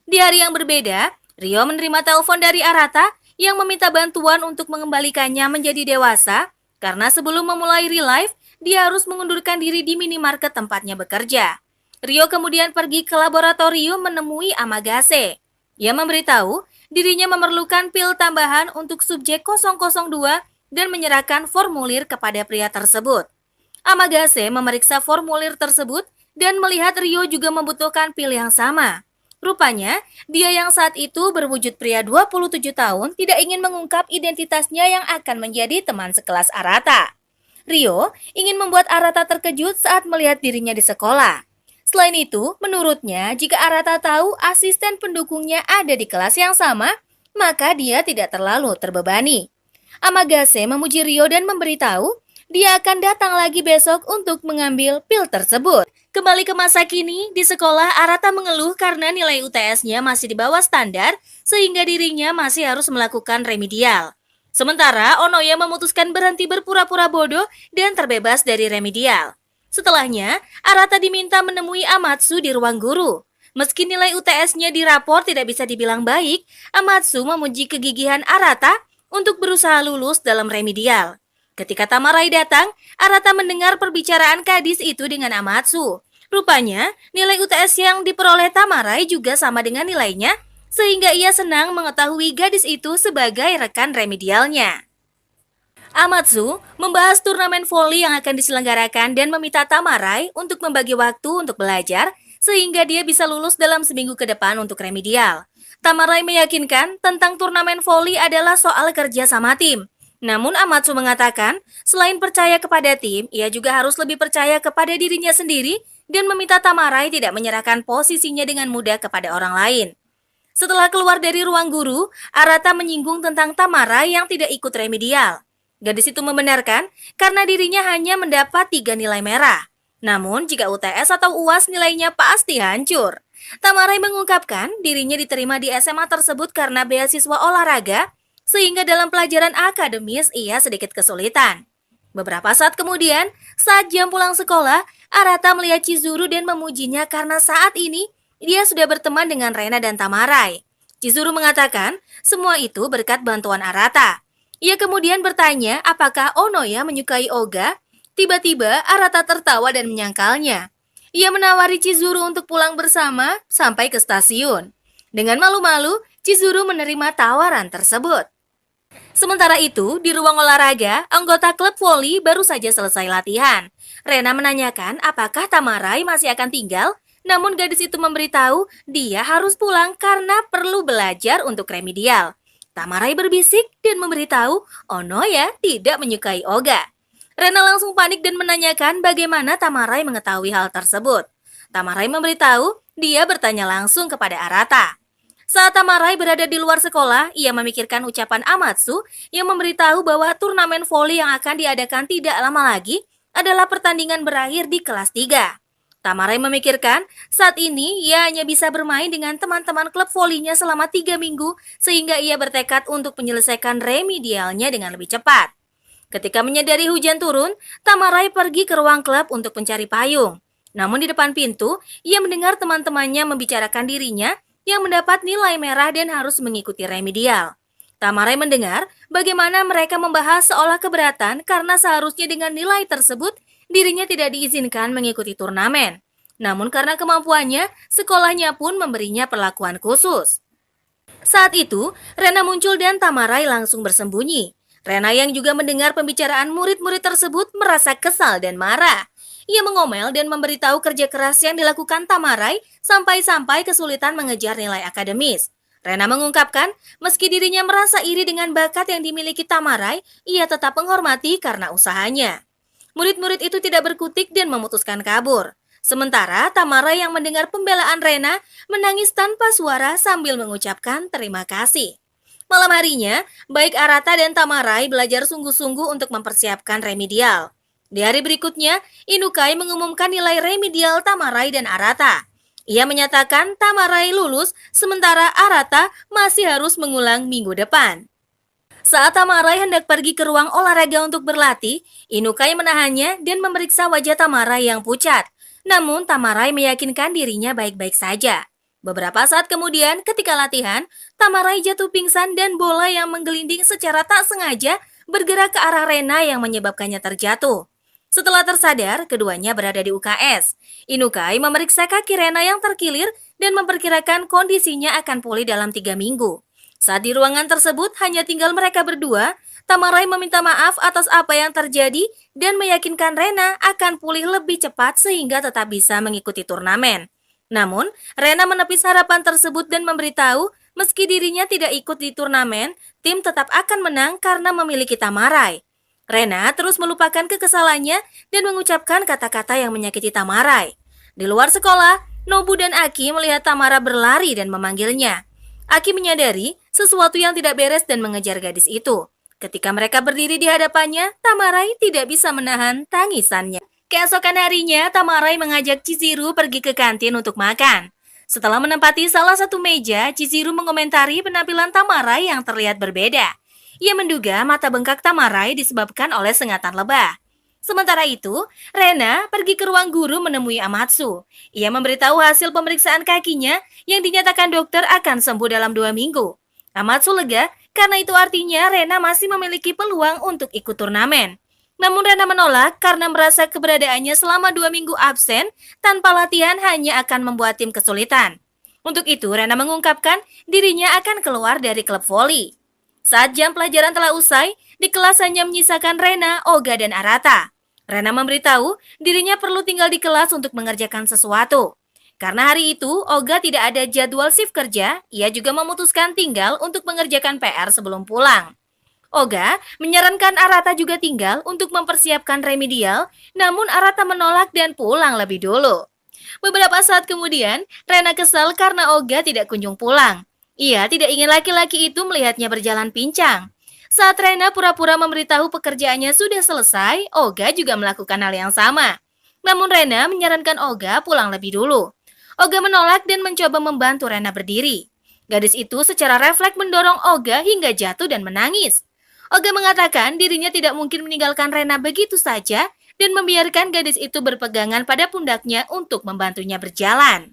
Di hari yang berbeda, Rio menerima telepon dari Arata yang meminta bantuan untuk mengembalikannya menjadi dewasa karena sebelum memulai real life, dia harus mengundurkan diri di minimarket tempatnya bekerja. Rio kemudian pergi ke laboratorium menemui Amagase. Ia memberitahu dirinya memerlukan pil tambahan untuk subjek 002 dan menyerahkan formulir kepada pria tersebut. Amagase memeriksa formulir tersebut dan melihat Rio juga membutuhkan pil yang sama. Rupanya, dia yang saat itu berwujud pria 27 tahun tidak ingin mengungkap identitasnya yang akan menjadi teman sekelas Arata. Rio ingin membuat Arata terkejut saat melihat dirinya di sekolah. Selain itu, menurutnya jika Arata tahu asisten pendukungnya ada di kelas yang sama, maka dia tidak terlalu terbebani. Amagase memuji Rio dan memberitahu dia akan datang lagi besok untuk mengambil pil tersebut. Kembali ke masa kini, di sekolah Arata mengeluh karena nilai UTS-nya masih di bawah standar sehingga dirinya masih harus melakukan remedial. Sementara Onoya memutuskan berhenti berpura-pura bodoh dan terbebas dari remedial. Setelahnya, Arata diminta menemui Amatsu di ruang guru. Meski nilai UTS-nya di rapor tidak bisa dibilang baik, Amatsu memuji kegigihan Arata untuk berusaha lulus dalam remedial. Ketika Tamarai datang, Arata mendengar perbicaraan gadis itu dengan Amatsu. Rupanya, nilai UTS yang diperoleh Tamarai juga sama dengan nilainya, sehingga ia senang mengetahui gadis itu sebagai rekan remedialnya. Amatsu membahas turnamen voli yang akan diselenggarakan dan meminta Tamarai untuk membagi waktu untuk belajar, sehingga dia bisa lulus dalam seminggu ke depan untuk remedial. Tamarai meyakinkan tentang turnamen voli adalah soal kerja sama tim. Namun Amatsu mengatakan, selain percaya kepada tim, ia juga harus lebih percaya kepada dirinya sendiri dan meminta Tamarai tidak menyerahkan posisinya dengan mudah kepada orang lain. Setelah keluar dari ruang guru, Arata menyinggung tentang Tamarai yang tidak ikut remedial. Gadis itu membenarkan karena dirinya hanya mendapat 3 nilai merah. Namun jika UTS atau UAS nilainya pasti hancur. Tamarai mengungkapkan dirinya diterima di SMA tersebut karena beasiswa olahraga, sehingga dalam pelajaran akademis ia sedikit kesulitan. Beberapa saat kemudian, saat jam pulang sekolah, Arata melihat Chizuru dan memujinya karena saat ini dia sudah berteman dengan Rena dan Tamarai. Chizuru mengatakan semua itu berkat bantuan Arata. Ia kemudian bertanya apakah Onoya menyukai Oga. Tiba-tiba Arata tertawa dan menyangkalnya. Ia menawari Chizuru untuk pulang bersama sampai ke stasiun. Dengan malu-malu, Chizuru menerima tawaran tersebut. Sementara itu, di ruang olahraga, anggota klub voli baru saja selesai latihan. Rena menanyakan apakah Tamarai masih akan tinggal, namun gadis itu memberitahu dia harus pulang karena perlu belajar untuk remedial. Tamarai berbisik dan memberitahu Onoya tidak menyukai Oga. Rena langsung panik dan menanyakan bagaimana Tamarai mengetahui hal tersebut. Tamarai memberitahu dia bertanya langsung kepada Arata. Saat Tamarai berada di luar sekolah, ia memikirkan ucapan Amatsu yang memberitahu bahwa turnamen voli yang akan diadakan tidak lama lagi adalah pertandingan berakhir di kelas 3. Tamarai memikirkan saat ini ia hanya bisa bermain dengan teman-teman klub volinya selama 3 minggu sehingga ia bertekad untuk menyelesaikan remedialnya dengan lebih cepat. Ketika menyadari hujan turun, Tamarai pergi ke ruang klub untuk mencari payung. Namun di depan pintu, ia mendengar teman-temannya membicarakan dirinya yang mendapat nilai merah dan harus mengikuti remedial. Tamarai mendengar bagaimana mereka membahas seolah keberatan karena seharusnya dengan nilai tersebut dirinya tidak diizinkan mengikuti turnamen. Namun karena kemampuannya, sekolahnya pun memberinya perlakuan khusus. Saat itu, Rena muncul dan Tamarai langsung bersembunyi. Rena yang juga mendengar pembicaraan murid-murid tersebut merasa kesal dan marah. Ia mengomel dan memberitahu kerja keras yang dilakukan Tamarai sampai-sampai kesulitan mengejar nilai akademis. Rena mengungkapkan, meski dirinya merasa iri dengan bakat yang dimiliki Tamarai, ia tetap menghormati karena usahanya. Murid-murid itu tidak berkutik dan memutuskan kabur. Sementara Tamarai yang mendengar pembelaan Rena menangis tanpa suara sambil mengucapkan terima kasih. Malam harinya, baik Arata dan Tamarai belajar sungguh-sungguh untuk mempersiapkan remedial. Di hari berikutnya, Inukai mengumumkan nilai remedial Tamarai dan Arata. Ia menyatakan Tamarai lulus, sementara Arata masih harus mengulang minggu depan. Saat Tamarai hendak pergi ke ruang olahraga untuk berlatih, Inukai menahannya dan memeriksa wajah Tamarai yang pucat. Namun Tamarai meyakinkan dirinya baik-baik saja. Beberapa saat kemudian, ketika latihan, Tamarai jatuh pingsan dan bola yang menggelinding secara tak sengaja bergerak ke arah Rena yang menyebabkannya terjatuh. Setelah tersadar, keduanya berada di UKS. Inukai memeriksa kaki Rena yang terkilir dan memperkirakan kondisinya akan pulih dalam 3 minggu. Saat di ruangan tersebut hanya tinggal mereka berdua, Tamarai meminta maaf atas apa yang terjadi dan meyakinkan Rena akan pulih lebih cepat sehingga tetap bisa mengikuti turnamen. Namun, Rena menepis harapan tersebut dan memberitahu meski dirinya tidak ikut di turnamen, tim tetap akan menang karena memiliki Tamarai. Rena terus melupakan kekesalannya dan mengucapkan kata-kata yang menyakiti Tamarai. Di luar sekolah, Nobu dan Aki melihat Tamara berlari dan memanggilnya. Aki menyadari sesuatu yang tidak beres dan mengejar gadis itu. Ketika mereka berdiri di hadapannya, Tamarai tidak bisa menahan tangisannya. Keesokan harinya, Tamarai mengajak Chizuru pergi ke kantin untuk makan. Setelah menempati salah satu meja, Chizuru mengomentari penampilan Tamarai yang terlihat berbeda. Ia menduga mata bengkak Tamarai disebabkan oleh sengatan lebah. Sementara itu, Rena pergi ke ruang guru menemui Amatsu. Ia memberitahu hasil pemeriksaan kakinya yang dinyatakan dokter akan sembuh dalam 2 minggu. Amatsu lega karena itu artinya Rena masih memiliki peluang untuk ikut turnamen. Namun Rena menolak karena merasa keberadaannya selama 2 minggu absen tanpa latihan hanya akan membuat tim kesulitan. Untuk itu Rena mengungkapkan dirinya akan keluar dari klub voli. Saat jam pelajaran telah usai, di kelas hanya menyisakan Rena, Oga, dan Arata. Rena memberitahu dirinya perlu tinggal di kelas untuk mengerjakan sesuatu. Karena hari itu Oga tidak ada jadwal shift kerja, ia juga memutuskan tinggal untuk mengerjakan PR sebelum pulang. Oga menyarankan Arata juga tinggal untuk mempersiapkan remedial, namun Arata menolak dan pulang lebih dulu. Beberapa saat kemudian, Rena kesal karena Oga tidak kunjung pulang. Ia tidak ingin laki-laki itu melihatnya berjalan pincang. Saat Rena pura-pura memberitahu pekerjaannya sudah selesai, Oga juga melakukan hal yang sama. Namun Rena menyarankan Oga pulang lebih dulu. Oga menolak dan mencoba membantu Rena berdiri. Gadis itu secara refleks mendorong Oga hingga jatuh dan menangis. Oga mengatakan dirinya tidak mungkin meninggalkan Rena begitu saja dan membiarkan gadis itu berpegangan pada pundaknya untuk membantunya berjalan.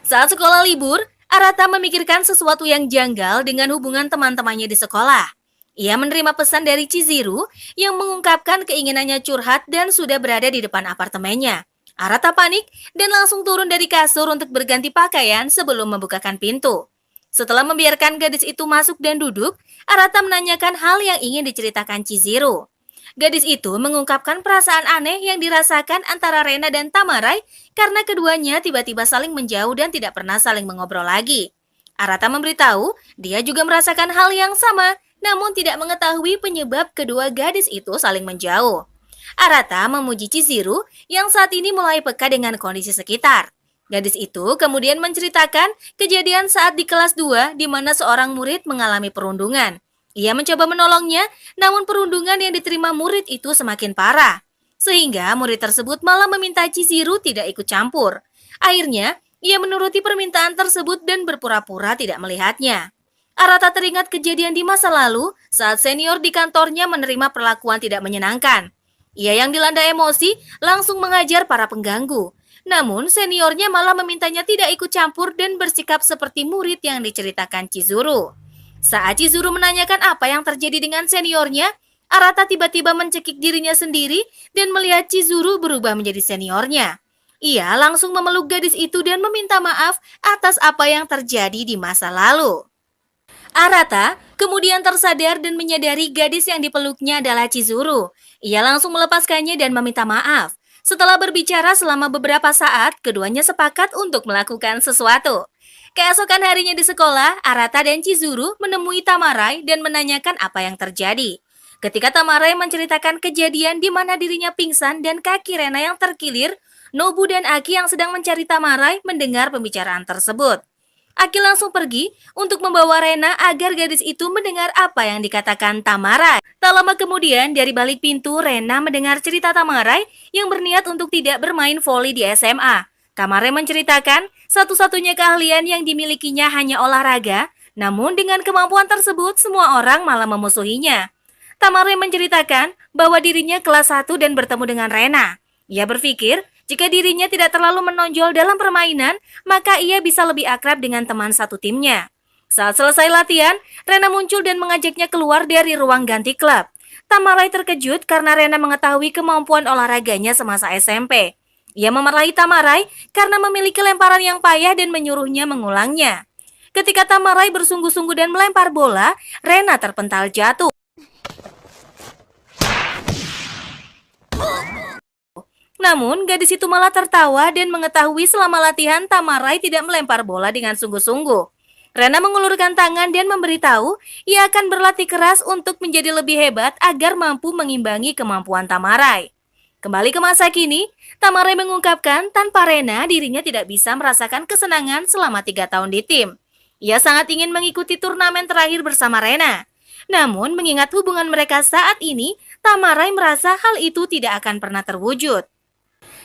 Saat sekolah libur, Arata memikirkan sesuatu yang janggal dengan hubungan teman-temannya di sekolah. Ia menerima pesan dari Chizuru yang mengungkapkan keinginannya curhat dan sudah berada di depan apartemennya. Arata panik dan langsung turun dari kasur untuk berganti pakaian sebelum membukakan pintu. Setelah membiarkan gadis itu masuk dan duduk, Arata menanyakan hal yang ingin diceritakan Chizuru. Gadis itu mengungkapkan perasaan aneh yang dirasakan antara Rena dan Tamarai karena keduanya tiba-tiba saling menjauh dan tidak pernah saling mengobrol lagi. Arata memberitahu dia juga merasakan hal yang sama, namun tidak mengetahui penyebab kedua gadis itu saling menjauh. Arata memuji Chizuru yang saat ini mulai peka dengan kondisi sekitar. Gadis itu kemudian menceritakan kejadian saat di kelas 2 di mana seorang murid mengalami perundungan. Ia mencoba menolongnya, namun perundungan yang diterima murid itu semakin parah. Sehingga murid tersebut malah meminta Chizuru tidak ikut campur. Akhirnya, ia menuruti permintaan tersebut dan berpura-pura tidak melihatnya. Arata teringat kejadian di masa lalu saat senior di kantornya menerima perlakuan tidak menyenangkan. Ia yang dilanda emosi langsung mengajar para pengganggu. Namun seniornya malah memintanya tidak ikut campur dan bersikap seperti murid yang diceritakan Chizuru. Saat Chizuru menanyakan apa yang terjadi dengan seniornya, Arata tiba-tiba mencekik dirinya sendiri dan melihat Chizuru berubah menjadi seniornya. Ia langsung memeluk gadis itu dan meminta maaf atas apa yang terjadi di masa lalu. Arata kemudian tersadar dan menyadari gadis yang dipeluknya adalah Chizuru. Ia langsung melepaskannya dan meminta maaf. Setelah berbicara selama beberapa saat, keduanya sepakat untuk melakukan sesuatu. Keesokan harinya di sekolah, Arata dan Chizuru menemui Tamarai dan menanyakan apa yang terjadi. Ketika Tamarai menceritakan kejadian di mana dirinya pingsan dan kaki Rena yang terkilir, Nobu dan Aki yang sedang mencari Tamarai mendengar pembicaraan tersebut. Aki langsung pergi untuk membawa Rena agar gadis itu mendengar apa yang dikatakan Tamarai. Tak lama kemudian, dari balik pintu, Rena mendengar cerita Tamarai yang berniat untuk tidak bermain voli di SMA. Tamarai menceritakan satu-satunya keahlian yang dimilikinya hanya olahraga, Namun dengan kemampuan tersebut, semua orang malah memusuhinya. Tamarai menceritakan bahwa dirinya kelas 1 dan bertemu dengan Rena. Ia berpikir, jika dirinya tidak terlalu menonjol dalam permainan, maka ia bisa lebih akrab dengan teman satu timnya. Saat selesai latihan, Rena muncul dan mengajaknya keluar dari ruang ganti klub. Tamarai terkejut karena Rena mengetahui kemampuan olahraganya semasa SMP. Ia memarahi Tamarai karena memiliki lemparan yang payah dan menyuruhnya mengulangnya. Ketika Tamarai bersungguh-sungguh dan melempar bola, Rena terpental jatuh. Namun, gadis itu malah tertawa dan mengetahui selama latihan Tamarai tidak melempar bola dengan sungguh-sungguh. Rena mengulurkan tangan dan memberitahu ia akan berlatih keras untuk menjadi lebih hebat agar mampu mengimbangi kemampuan Tamarai. Kembali ke masa kini, Tamarai mengungkapkan tanpa Rena dirinya tidak bisa merasakan kesenangan selama 3 tahun di tim. Ia sangat ingin mengikuti turnamen terakhir bersama Rena. Namun, mengingat hubungan mereka saat ini, Tamarai merasa hal itu tidak akan pernah terwujud.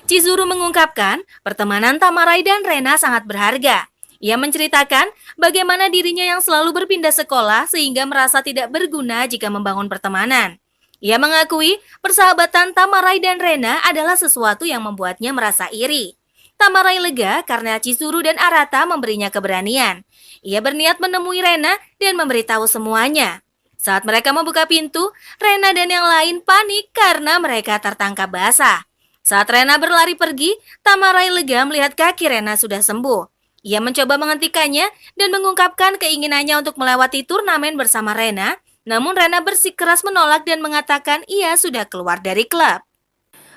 Chizuru mengungkapkan, pertemanan Tamarai dan Rena sangat berharga. Ia menceritakan bagaimana dirinya yang selalu berpindah sekolah sehingga merasa tidak berguna jika membangun pertemanan. Ia mengakui persahabatan Tamarai dan Rena adalah sesuatu yang membuatnya merasa iri. Tamarai lega karena Chizuru dan Arata memberinya keberanian. Ia berniat menemui Rena dan memberitahu semuanya. Saat mereka membuka pintu, Rena dan yang lain panik karena mereka tertangkap basah. Saat Rena berlari pergi, Tamarai lega melihat kaki Rena sudah sembuh. Ia mencoba menghentikannya dan mengungkapkan keinginannya untuk melewati turnamen bersama Rena, namun Rena bersikeras menolak dan mengatakan ia sudah keluar dari klub.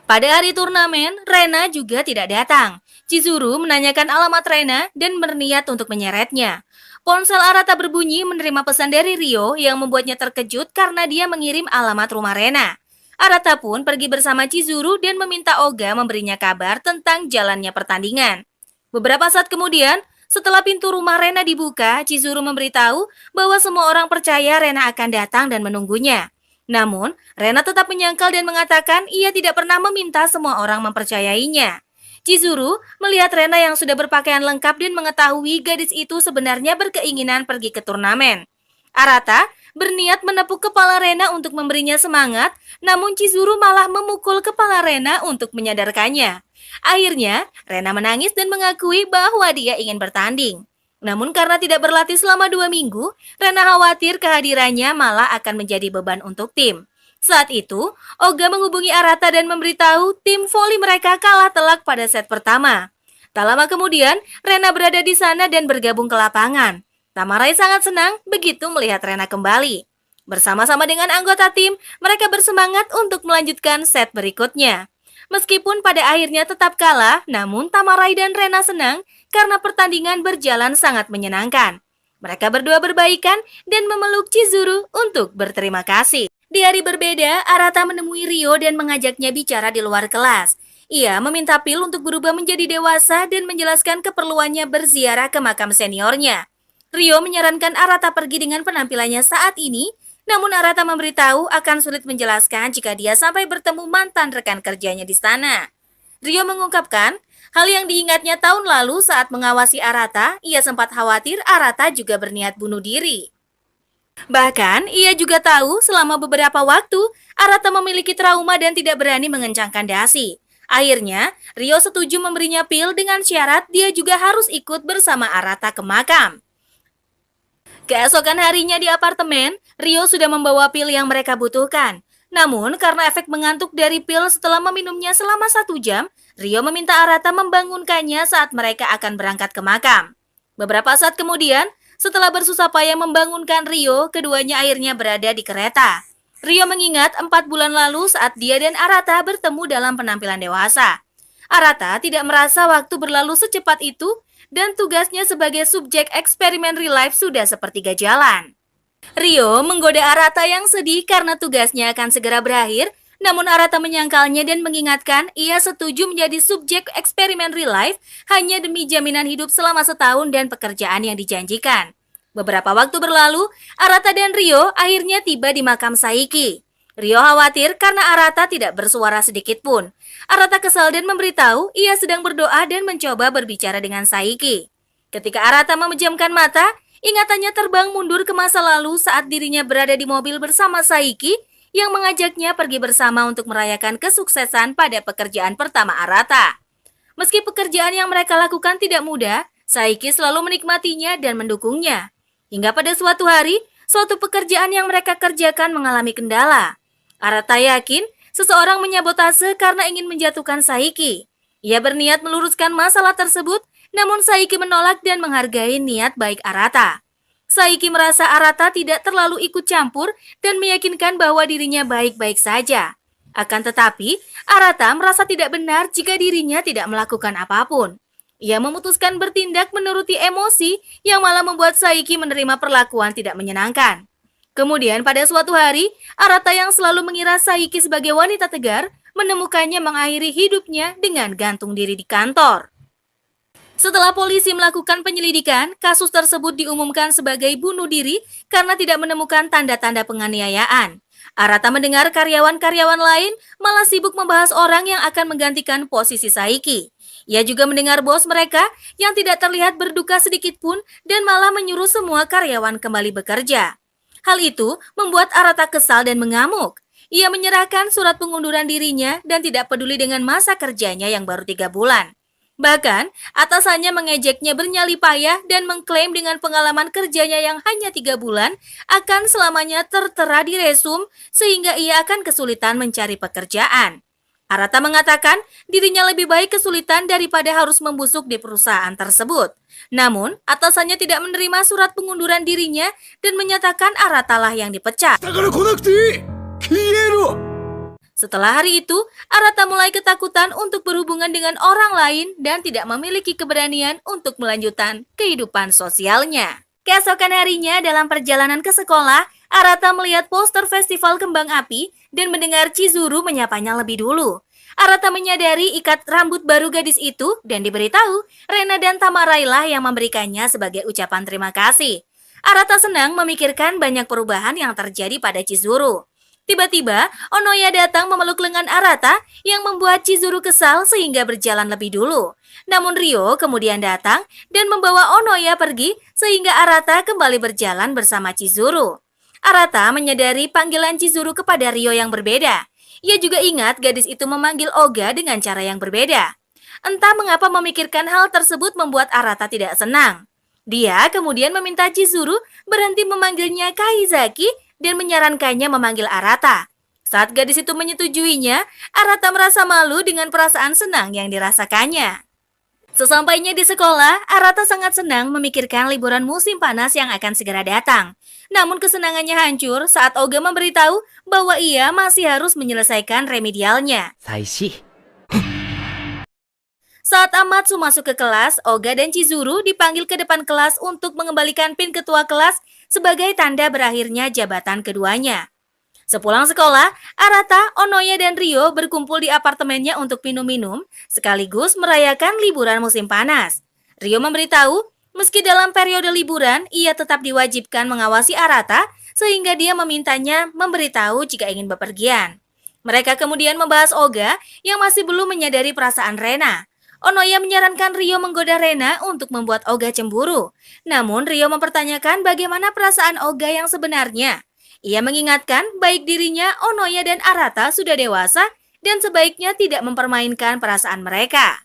Pada hari turnamen, Rena juga tidak datang. Chizuru menanyakan alamat Rena dan berniat untuk menyeretnya. Ponsel Arata berbunyi menerima pesan dari Rio yang membuatnya terkejut karena dia mengirim alamat rumah Rena. Arata pun pergi bersama Chizuru dan meminta Oga memberinya kabar tentang jalannya pertandingan. Beberapa saat kemudian, setelah pintu rumah Rena dibuka, Chizuru memberitahu bahwa semua orang percaya Rena akan datang dan menunggunya. Namun, Rena tetap menyangkal dan mengatakan ia tidak pernah meminta semua orang mempercayainya. Chizuru melihat Rena yang sudah berpakaian lengkap dan mengetahui gadis itu sebenarnya berkeinginan pergi ke turnamen. Arata berniat menepuk kepala Rena untuk memberinya semangat, namun Chizuru malah memukul kepala Rena untuk menyadarkannya. Akhirnya, Rena menangis dan mengakui bahwa dia ingin bertanding. Namun karena tidak berlatih selama 2 minggu, Rena khawatir kehadirannya malah akan menjadi beban untuk tim. Saat itu, Oga menghubungi Arata dan memberitahu tim voli mereka kalah telak pada set pertama. Tak lama kemudian, Rena berada di sana dan bergabung ke lapangan. Tamarai sangat senang begitu melihat Rena kembali. Bersama-sama dengan anggota tim, mereka bersemangat untuk melanjutkan set berikutnya. Meskipun pada akhirnya tetap kalah, namun Tamarai dan Rena senang karena pertandingan berjalan sangat menyenangkan. Mereka berdua berbaikan dan memeluk Chizuru untuk berterima kasih. Di hari berbeda, Arata menemui Rio dan mengajaknya bicara di luar kelas. Ia meminta Pil untuk berubah menjadi dewasa dan menjelaskan keperluannya berziarah ke makam seniornya. Rio menyarankan Arata pergi dengan penampilannya saat ini, namun Arata memberitahu akan sulit menjelaskan jika dia sampai bertemu mantan rekan kerjanya di sana. Rio mengungkapkan hal yang diingatnya tahun lalu saat mengawasi Arata, ia sempat khawatir Arata juga berniat bunuh diri. Bahkan, ia juga tahu selama beberapa waktu Arata memiliki trauma dan tidak berani mengencangkan dasi. Akhirnya, Rio setuju memberinya pil dengan syarat dia juga harus ikut bersama Arata ke makam. Keesokan harinya di apartemen, Rio sudah membawa pil yang mereka butuhkan. Namun, karena efek mengantuk dari pil setelah meminumnya selama 1 jam, Rio meminta Arata membangunkannya saat mereka akan berangkat ke makam. Beberapa saat kemudian, setelah bersusah payah membangunkan Rio, keduanya akhirnya berada di kereta. Rio mengingat 4 bulan lalu saat dia dan Arata bertemu dalam penampilan dewasa. Arata tidak merasa waktu berlalu secepat itu, dan tugasnya sebagai subjek eksperimen real life sudah sepertiga jalan. Rio menggoda Arata yang sedih karena tugasnya akan segera berakhir, namun Arata menyangkalnya dan mengingatkan ia setuju menjadi subjek eksperimen real life hanya demi jaminan hidup selama setahun dan pekerjaan yang dijanjikan. Beberapa waktu berlalu, Arata dan Rio akhirnya tiba di makam Saiki. Rio khawatir karena Arata tidak bersuara sedikit pun. Arata kesal dan memberitahu ia sedang berdoa dan mencoba berbicara dengan Saiki. Ketika Arata memejamkan mata, Ingatannya terbang mundur ke masa lalu saat dirinya berada di mobil bersama Saiki yang mengajaknya pergi bersama untuk merayakan kesuksesan pada pekerjaan pertama Arata. Meski pekerjaan yang mereka lakukan tidak mudah, Saiki selalu menikmatinya dan mendukungnya. Hingga pada suatu hari, suatu pekerjaan yang mereka kerjakan mengalami kendala. Arata yakin seseorang menyabotase karena ingin menjatuhkan Saiki. Ia berniat meluruskan masalah tersebut, namun Saiki menolak dan menghargai niat baik Arata. Saiki merasa Arata tidak terlalu ikut campur dan meyakinkan bahwa dirinya baik-baik saja. Akan tetapi, Arata merasa tidak benar jika dirinya tidak melakukan apapun. Ia memutuskan bertindak menuruti emosi yang malah membuat Saiki menerima perlakuan tidak menyenangkan. Kemudian pada suatu hari, Arata yang selalu mengira Saiki sebagai wanita tegar, menemukannya mengakhiri hidupnya dengan gantung diri di kantor. Setelah polisi melakukan penyelidikan, kasus tersebut diumumkan sebagai bunuh diri karena tidak menemukan tanda-tanda penganiayaan. Arata mendengar karyawan-karyawan lain malah sibuk membahas orang yang akan menggantikan posisi Saiki. Ia juga mendengar bos mereka yang tidak terlihat berduka sedikit pun dan malah menyuruh semua karyawan kembali bekerja. Hal itu membuat Arata kesal dan mengamuk. Ia menyerahkan surat pengunduran dirinya dan tidak peduli dengan masa kerjanya yang baru 3 bulan. Bahkan, atasannya mengejeknya bernyali payah dan mengklaim dengan pengalaman kerjanya yang hanya 3 bulan akan selamanya tertera di resume sehingga ia akan kesulitan mencari pekerjaan. Arata mengatakan dirinya lebih baik kesulitan daripada harus membusuk di perusahaan tersebut. Namun, atasannya tidak menerima surat pengunduran dirinya dan menyatakan Arata lah yang dipecat. Setelah hari itu, Arata mulai ketakutan untuk berhubungan dengan orang lain dan tidak memiliki keberanian untuk melanjutkan kehidupan sosialnya. Keesokan harinya dalam perjalanan ke sekolah, Arata melihat poster festival kembang api dan mendengar Chizuru menyapanya lebih dulu. Arata menyadari ikat rambut baru gadis itu dan diberitahu Rena dan Tamarailah yang memberikannya sebagai ucapan terima kasih. Arata senang memikirkan banyak perubahan yang terjadi pada Chizuru. Tiba-tiba, Onoya datang memeluk lengan Arata yang membuat Chizuru kesal sehingga berjalan lebih dulu. Namun Ryo kemudian datang dan membawa Onoya pergi sehingga Arata kembali berjalan bersama Chizuru. Arata menyadari panggilan Chizuru kepada Ryo yang berbeda. Ia juga ingat gadis itu memanggil Oga dengan cara yang berbeda. Entah mengapa memikirkan hal tersebut membuat Arata tidak senang. Dia kemudian meminta Chizuru berhenti memanggilnya Kaizaki dan menyarankannya memanggil Arata. Saat gadis itu menyetujuinya, Arata merasa malu dengan perasaan senang yang dirasakannya. Sesampainya di sekolah, Arata sangat senang memikirkan liburan musim panas yang akan segera datang. Namun kesenangannya hancur saat Oga memberitahu bahwa ia masih harus menyelesaikan remedialnya. Saat Amatsu masuk ke kelas, Oga dan Chizuru dipanggil ke depan kelas untuk mengembalikan pin ketua kelas sebagai tanda berakhirnya jabatan keduanya. Sepulang sekolah, Arata, Onoya, dan Ryo berkumpul di apartemennya untuk minum-minum, sekaligus merayakan liburan musim panas. Ryo memberitahu, meski dalam periode liburan, ia tetap diwajibkan mengawasi Arata, sehingga dia memintanya memberitahu jika ingin bepergian. Mereka kemudian membahas Oga yang masih belum menyadari perasaan Rena. Onoya menyarankan Ryo menggoda Rena untuk membuat Oga cemburu. Namun Ryo mempertanyakan bagaimana perasaan Oga yang sebenarnya. Ia mengingatkan baik dirinya, Onoya, dan Arata sudah dewasa dan sebaiknya tidak mempermainkan perasaan mereka.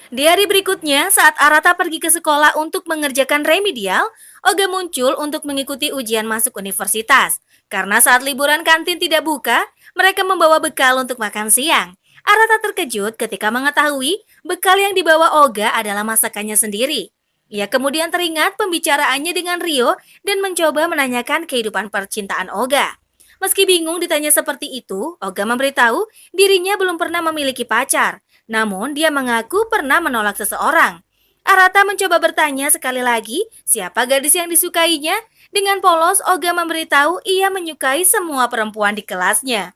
Di hari berikutnya, saat Arata pergi ke sekolah untuk mengerjakan remedial, Oga muncul untuk mengikuti ujian masuk universitas. Karena saat liburan kantin tidak buka, mereka membawa bekal untuk makan siang. Arata terkejut ketika mengetahui bekal yang dibawa Oga adalah masakannya sendiri. Ia kemudian teringat pembicaraannya dengan Ryo dan mencoba menanyakan kehidupan percintaan Oga. Meski bingung ditanya seperti itu, Oga memberitahu dirinya belum pernah memiliki pacar. Namun dia mengaku pernah menolak seseorang. Arata mencoba bertanya sekali lagi siapa gadis yang disukainya. Dengan polos, Oga memberitahu ia menyukai semua perempuan di kelasnya.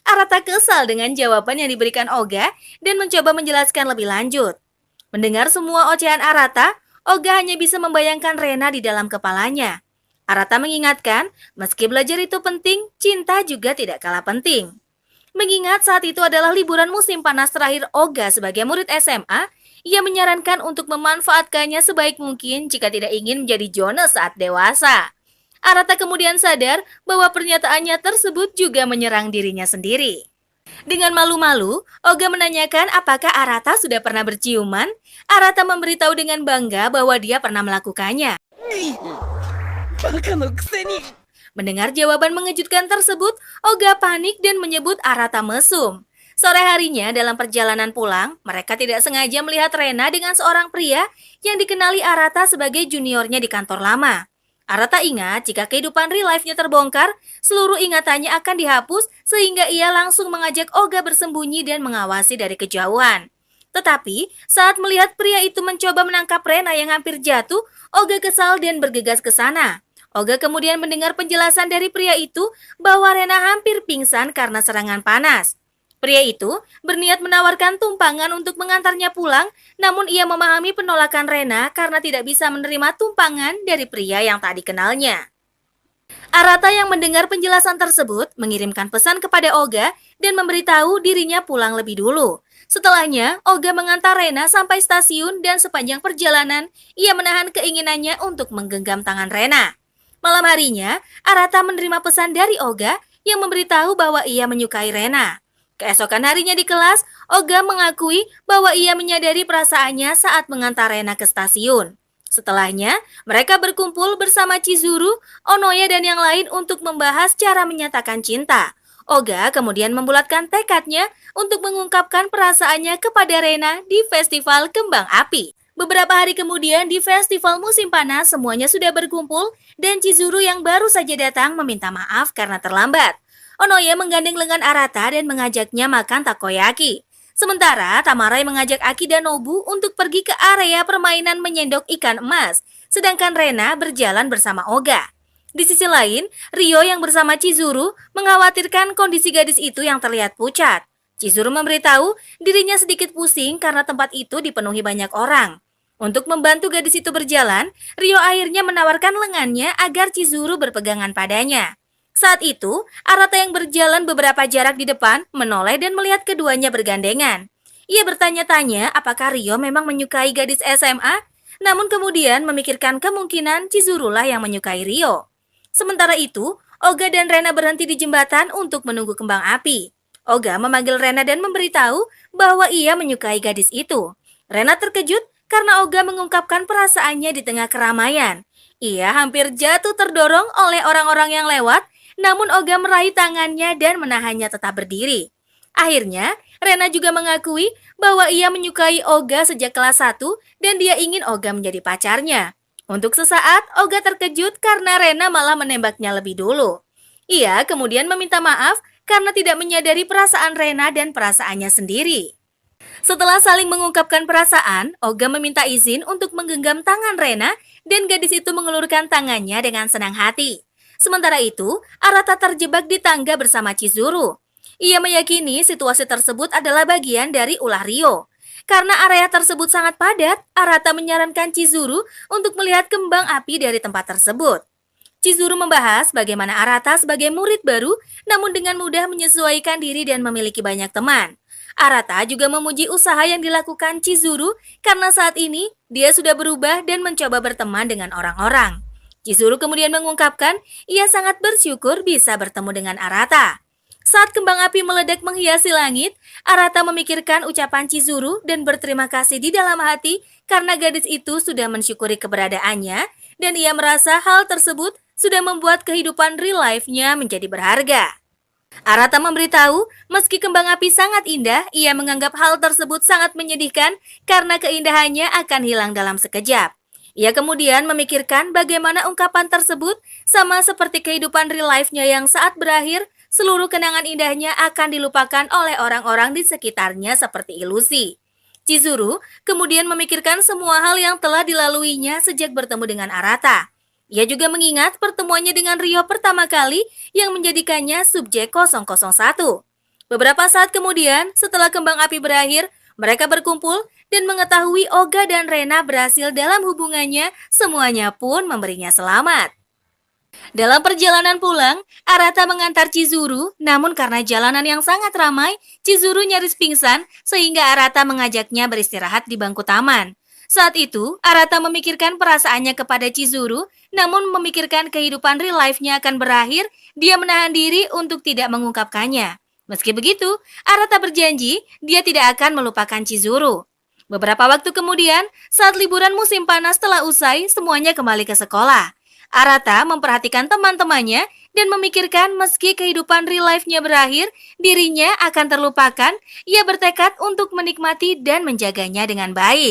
Arata kesal dengan jawaban yang diberikan Oga dan mencoba menjelaskan lebih lanjut. Mendengar semua ocehan Arata, Oga hanya bisa membayangkan Rena di dalam kepalanya. Arata mengingatkan, meski belajar itu penting, cinta juga tidak kalah penting. Mengingat saat itu adalah liburan musim panas terakhir Oga sebagai murid SMA, ia menyarankan untuk memanfaatkannya sebaik mungkin jika tidak ingin menjadi Jonas saat dewasa. Arata kemudian sadar bahwa pernyataannya tersebut juga menyerang dirinya sendiri. Dengan malu-malu, Oga menanyakan apakah Arata sudah pernah berciuman. Arata memberitahu dengan bangga bahwa dia pernah melakukannya. バカのくせに。 Mendengar jawaban mengejutkan tersebut, Oga panik dan menyebut Arata mesum. Sore harinya dalam perjalanan pulang, mereka tidak sengaja melihat Rena dengan seorang pria yang dikenali Arata sebagai juniornya di kantor lama. Arata ingat jika kehidupan real life-nya terbongkar, seluruh ingatannya akan dihapus sehingga ia langsung mengajak Oga bersembunyi dan mengawasi dari kejauhan. Tetapi, saat melihat pria itu mencoba menangkap Rena yang hampir jatuh, Oga kesal dan bergegas ke sana. Oga kemudian mendengar penjelasan dari pria itu bahwa Rena hampir pingsan karena serangan panas. Pria itu berniat menawarkan tumpangan untuk mengantarnya pulang, namun ia memahami penolakan Rena karena tidak bisa menerima tumpangan dari pria yang tak dikenalnya. Arata yang mendengar penjelasan tersebut mengirimkan pesan kepada Oga dan memberitahu dirinya pulang lebih dulu. Setelahnya, Oga mengantar Rena sampai stasiun dan sepanjang perjalanan, ia menahan keinginannya untuk menggenggam tangan Rena. Malam harinya, Arata menerima pesan dari Oga yang memberitahu bahwa ia menyukai Rena. Keesokan harinya di kelas, Oga mengakui bahwa ia menyadari perasaannya saat mengantar Rena ke stasiun. Setelahnya, mereka berkumpul bersama Chizuru, Onoya, dan yang lain untuk membahas cara menyatakan cinta. Oga kemudian membulatkan tekadnya untuk mengungkapkan perasaannya kepada Rena di Festival Kembang Api. Beberapa hari kemudian di festival musim panas semuanya sudah berkumpul dan Chizuru yang baru saja datang meminta maaf karena terlambat. Onoya menggandeng lengan Arata dan mengajaknya makan takoyaki. Sementara Tamarai mengajak Aki dan Nobu untuk pergi ke area permainan menyendok ikan emas, sedangkan Rena berjalan bersama Oga. Di sisi lain, Rio yang bersama Chizuru mengkhawatirkan kondisi gadis itu yang terlihat pucat. Chizuru memberitahu dirinya sedikit pusing karena tempat itu dipenuhi banyak orang. Untuk membantu gadis itu berjalan, Rio akhirnya menawarkan lengannya agar Chizuru berpegangan padanya. Saat itu, Arata yang berjalan beberapa jarak di depan menoleh dan melihat keduanya bergandengan. Ia bertanya-tanya apakah Rio memang menyukai gadis SMA, namun kemudian memikirkan kemungkinan Chizuru lah yang menyukai Rio. Sementara itu, Oga dan Rena berhenti di jembatan untuk menunggu kembang api. Oga memanggil Rena dan memberitahu bahwa ia menyukai gadis itu. Rena terkejut karena Oga mengungkapkan perasaannya di tengah keramaian. Ia hampir jatuh terdorong oleh orang-orang yang lewat, namun Oga meraih tangannya dan menahannya tetap berdiri. Akhirnya, Rena juga mengakui bahwa ia menyukai Oga sejak kelas 1 dan dia ingin Oga menjadi pacarnya. Untuk sesaat, Oga terkejut karena Rena malah menembaknya lebih dulu. Ia kemudian meminta maaf karena tidak menyadari perasaan Rena dan perasaannya sendiri. Setelah saling mengungkapkan perasaan, Oga meminta izin untuk menggenggam tangan Rena dan gadis itu mengelurkan tangannya dengan senang hati. Sementara itu, Arata terjebak di tangga bersama Chizuru. Ia meyakini situasi tersebut adalah bagian dari ulah Rio. Karena area tersebut sangat padat, Arata menyarankan Chizuru untuk melihat kembang api dari tempat tersebut. Chizuru membahas bagaimana Arata sebagai murid baru namun dengan mudah menyesuaikan diri dan memiliki banyak teman. Arata juga memuji usaha yang dilakukan Chizuru karena saat ini dia sudah berubah dan mencoba berteman dengan orang-orang. Chizuru kemudian mengungkapkan ia sangat bersyukur bisa bertemu dengan Arata. Saat kembang api meledak menghiasi langit, Arata memikirkan ucapan Chizuru dan berterima kasih di dalam hati karena gadis itu sudah mensyukuri keberadaannya dan ia merasa hal tersebut sudah membuat kehidupan real life-nya menjadi berharga. Arata memberitahu, meski kembang api sangat indah, ia menganggap hal tersebut sangat menyedihkan karena keindahannya akan hilang dalam sekejap. Ia kemudian memikirkan bagaimana ungkapan tersebut sama seperti kehidupan real life-nya yang saat berakhir, seluruh kenangan indahnya akan dilupakan oleh orang-orang di sekitarnya seperti ilusi. Chizuru kemudian memikirkan semua hal yang telah dilaluinya sejak bertemu dengan Arata. Ia juga mengingat pertemuannya dengan Rio pertama kali yang menjadikannya subjek 001. Beberapa saat kemudian, setelah kembang api berakhir, mereka berkumpul dan mengetahui Oga dan Rena berhasil dalam hubungannya, semuanya pun memberinya selamat. Dalam perjalanan pulang, Arata mengantar Chizuru, namun karena jalanan yang sangat ramai, Chizuru nyaris pingsan sehingga Arata mengajaknya beristirahat di bangku taman. Saat itu, Arata memikirkan perasaannya kepada Chizuru, namun memikirkan kehidupan real life-nya akan berakhir, dia menahan diri untuk tidak mengungkapkannya. Meski begitu, Arata berjanji dia tidak akan melupakan Chizuru. Beberapa waktu kemudian, saat liburan musim panas telah usai, semuanya kembali ke sekolah. Arata memperhatikan teman-temannya dan memikirkan meski kehidupan real life-nya berakhir, dirinya akan terlupakan. Ia bertekad untuk menikmati dan menjaganya dengan baik.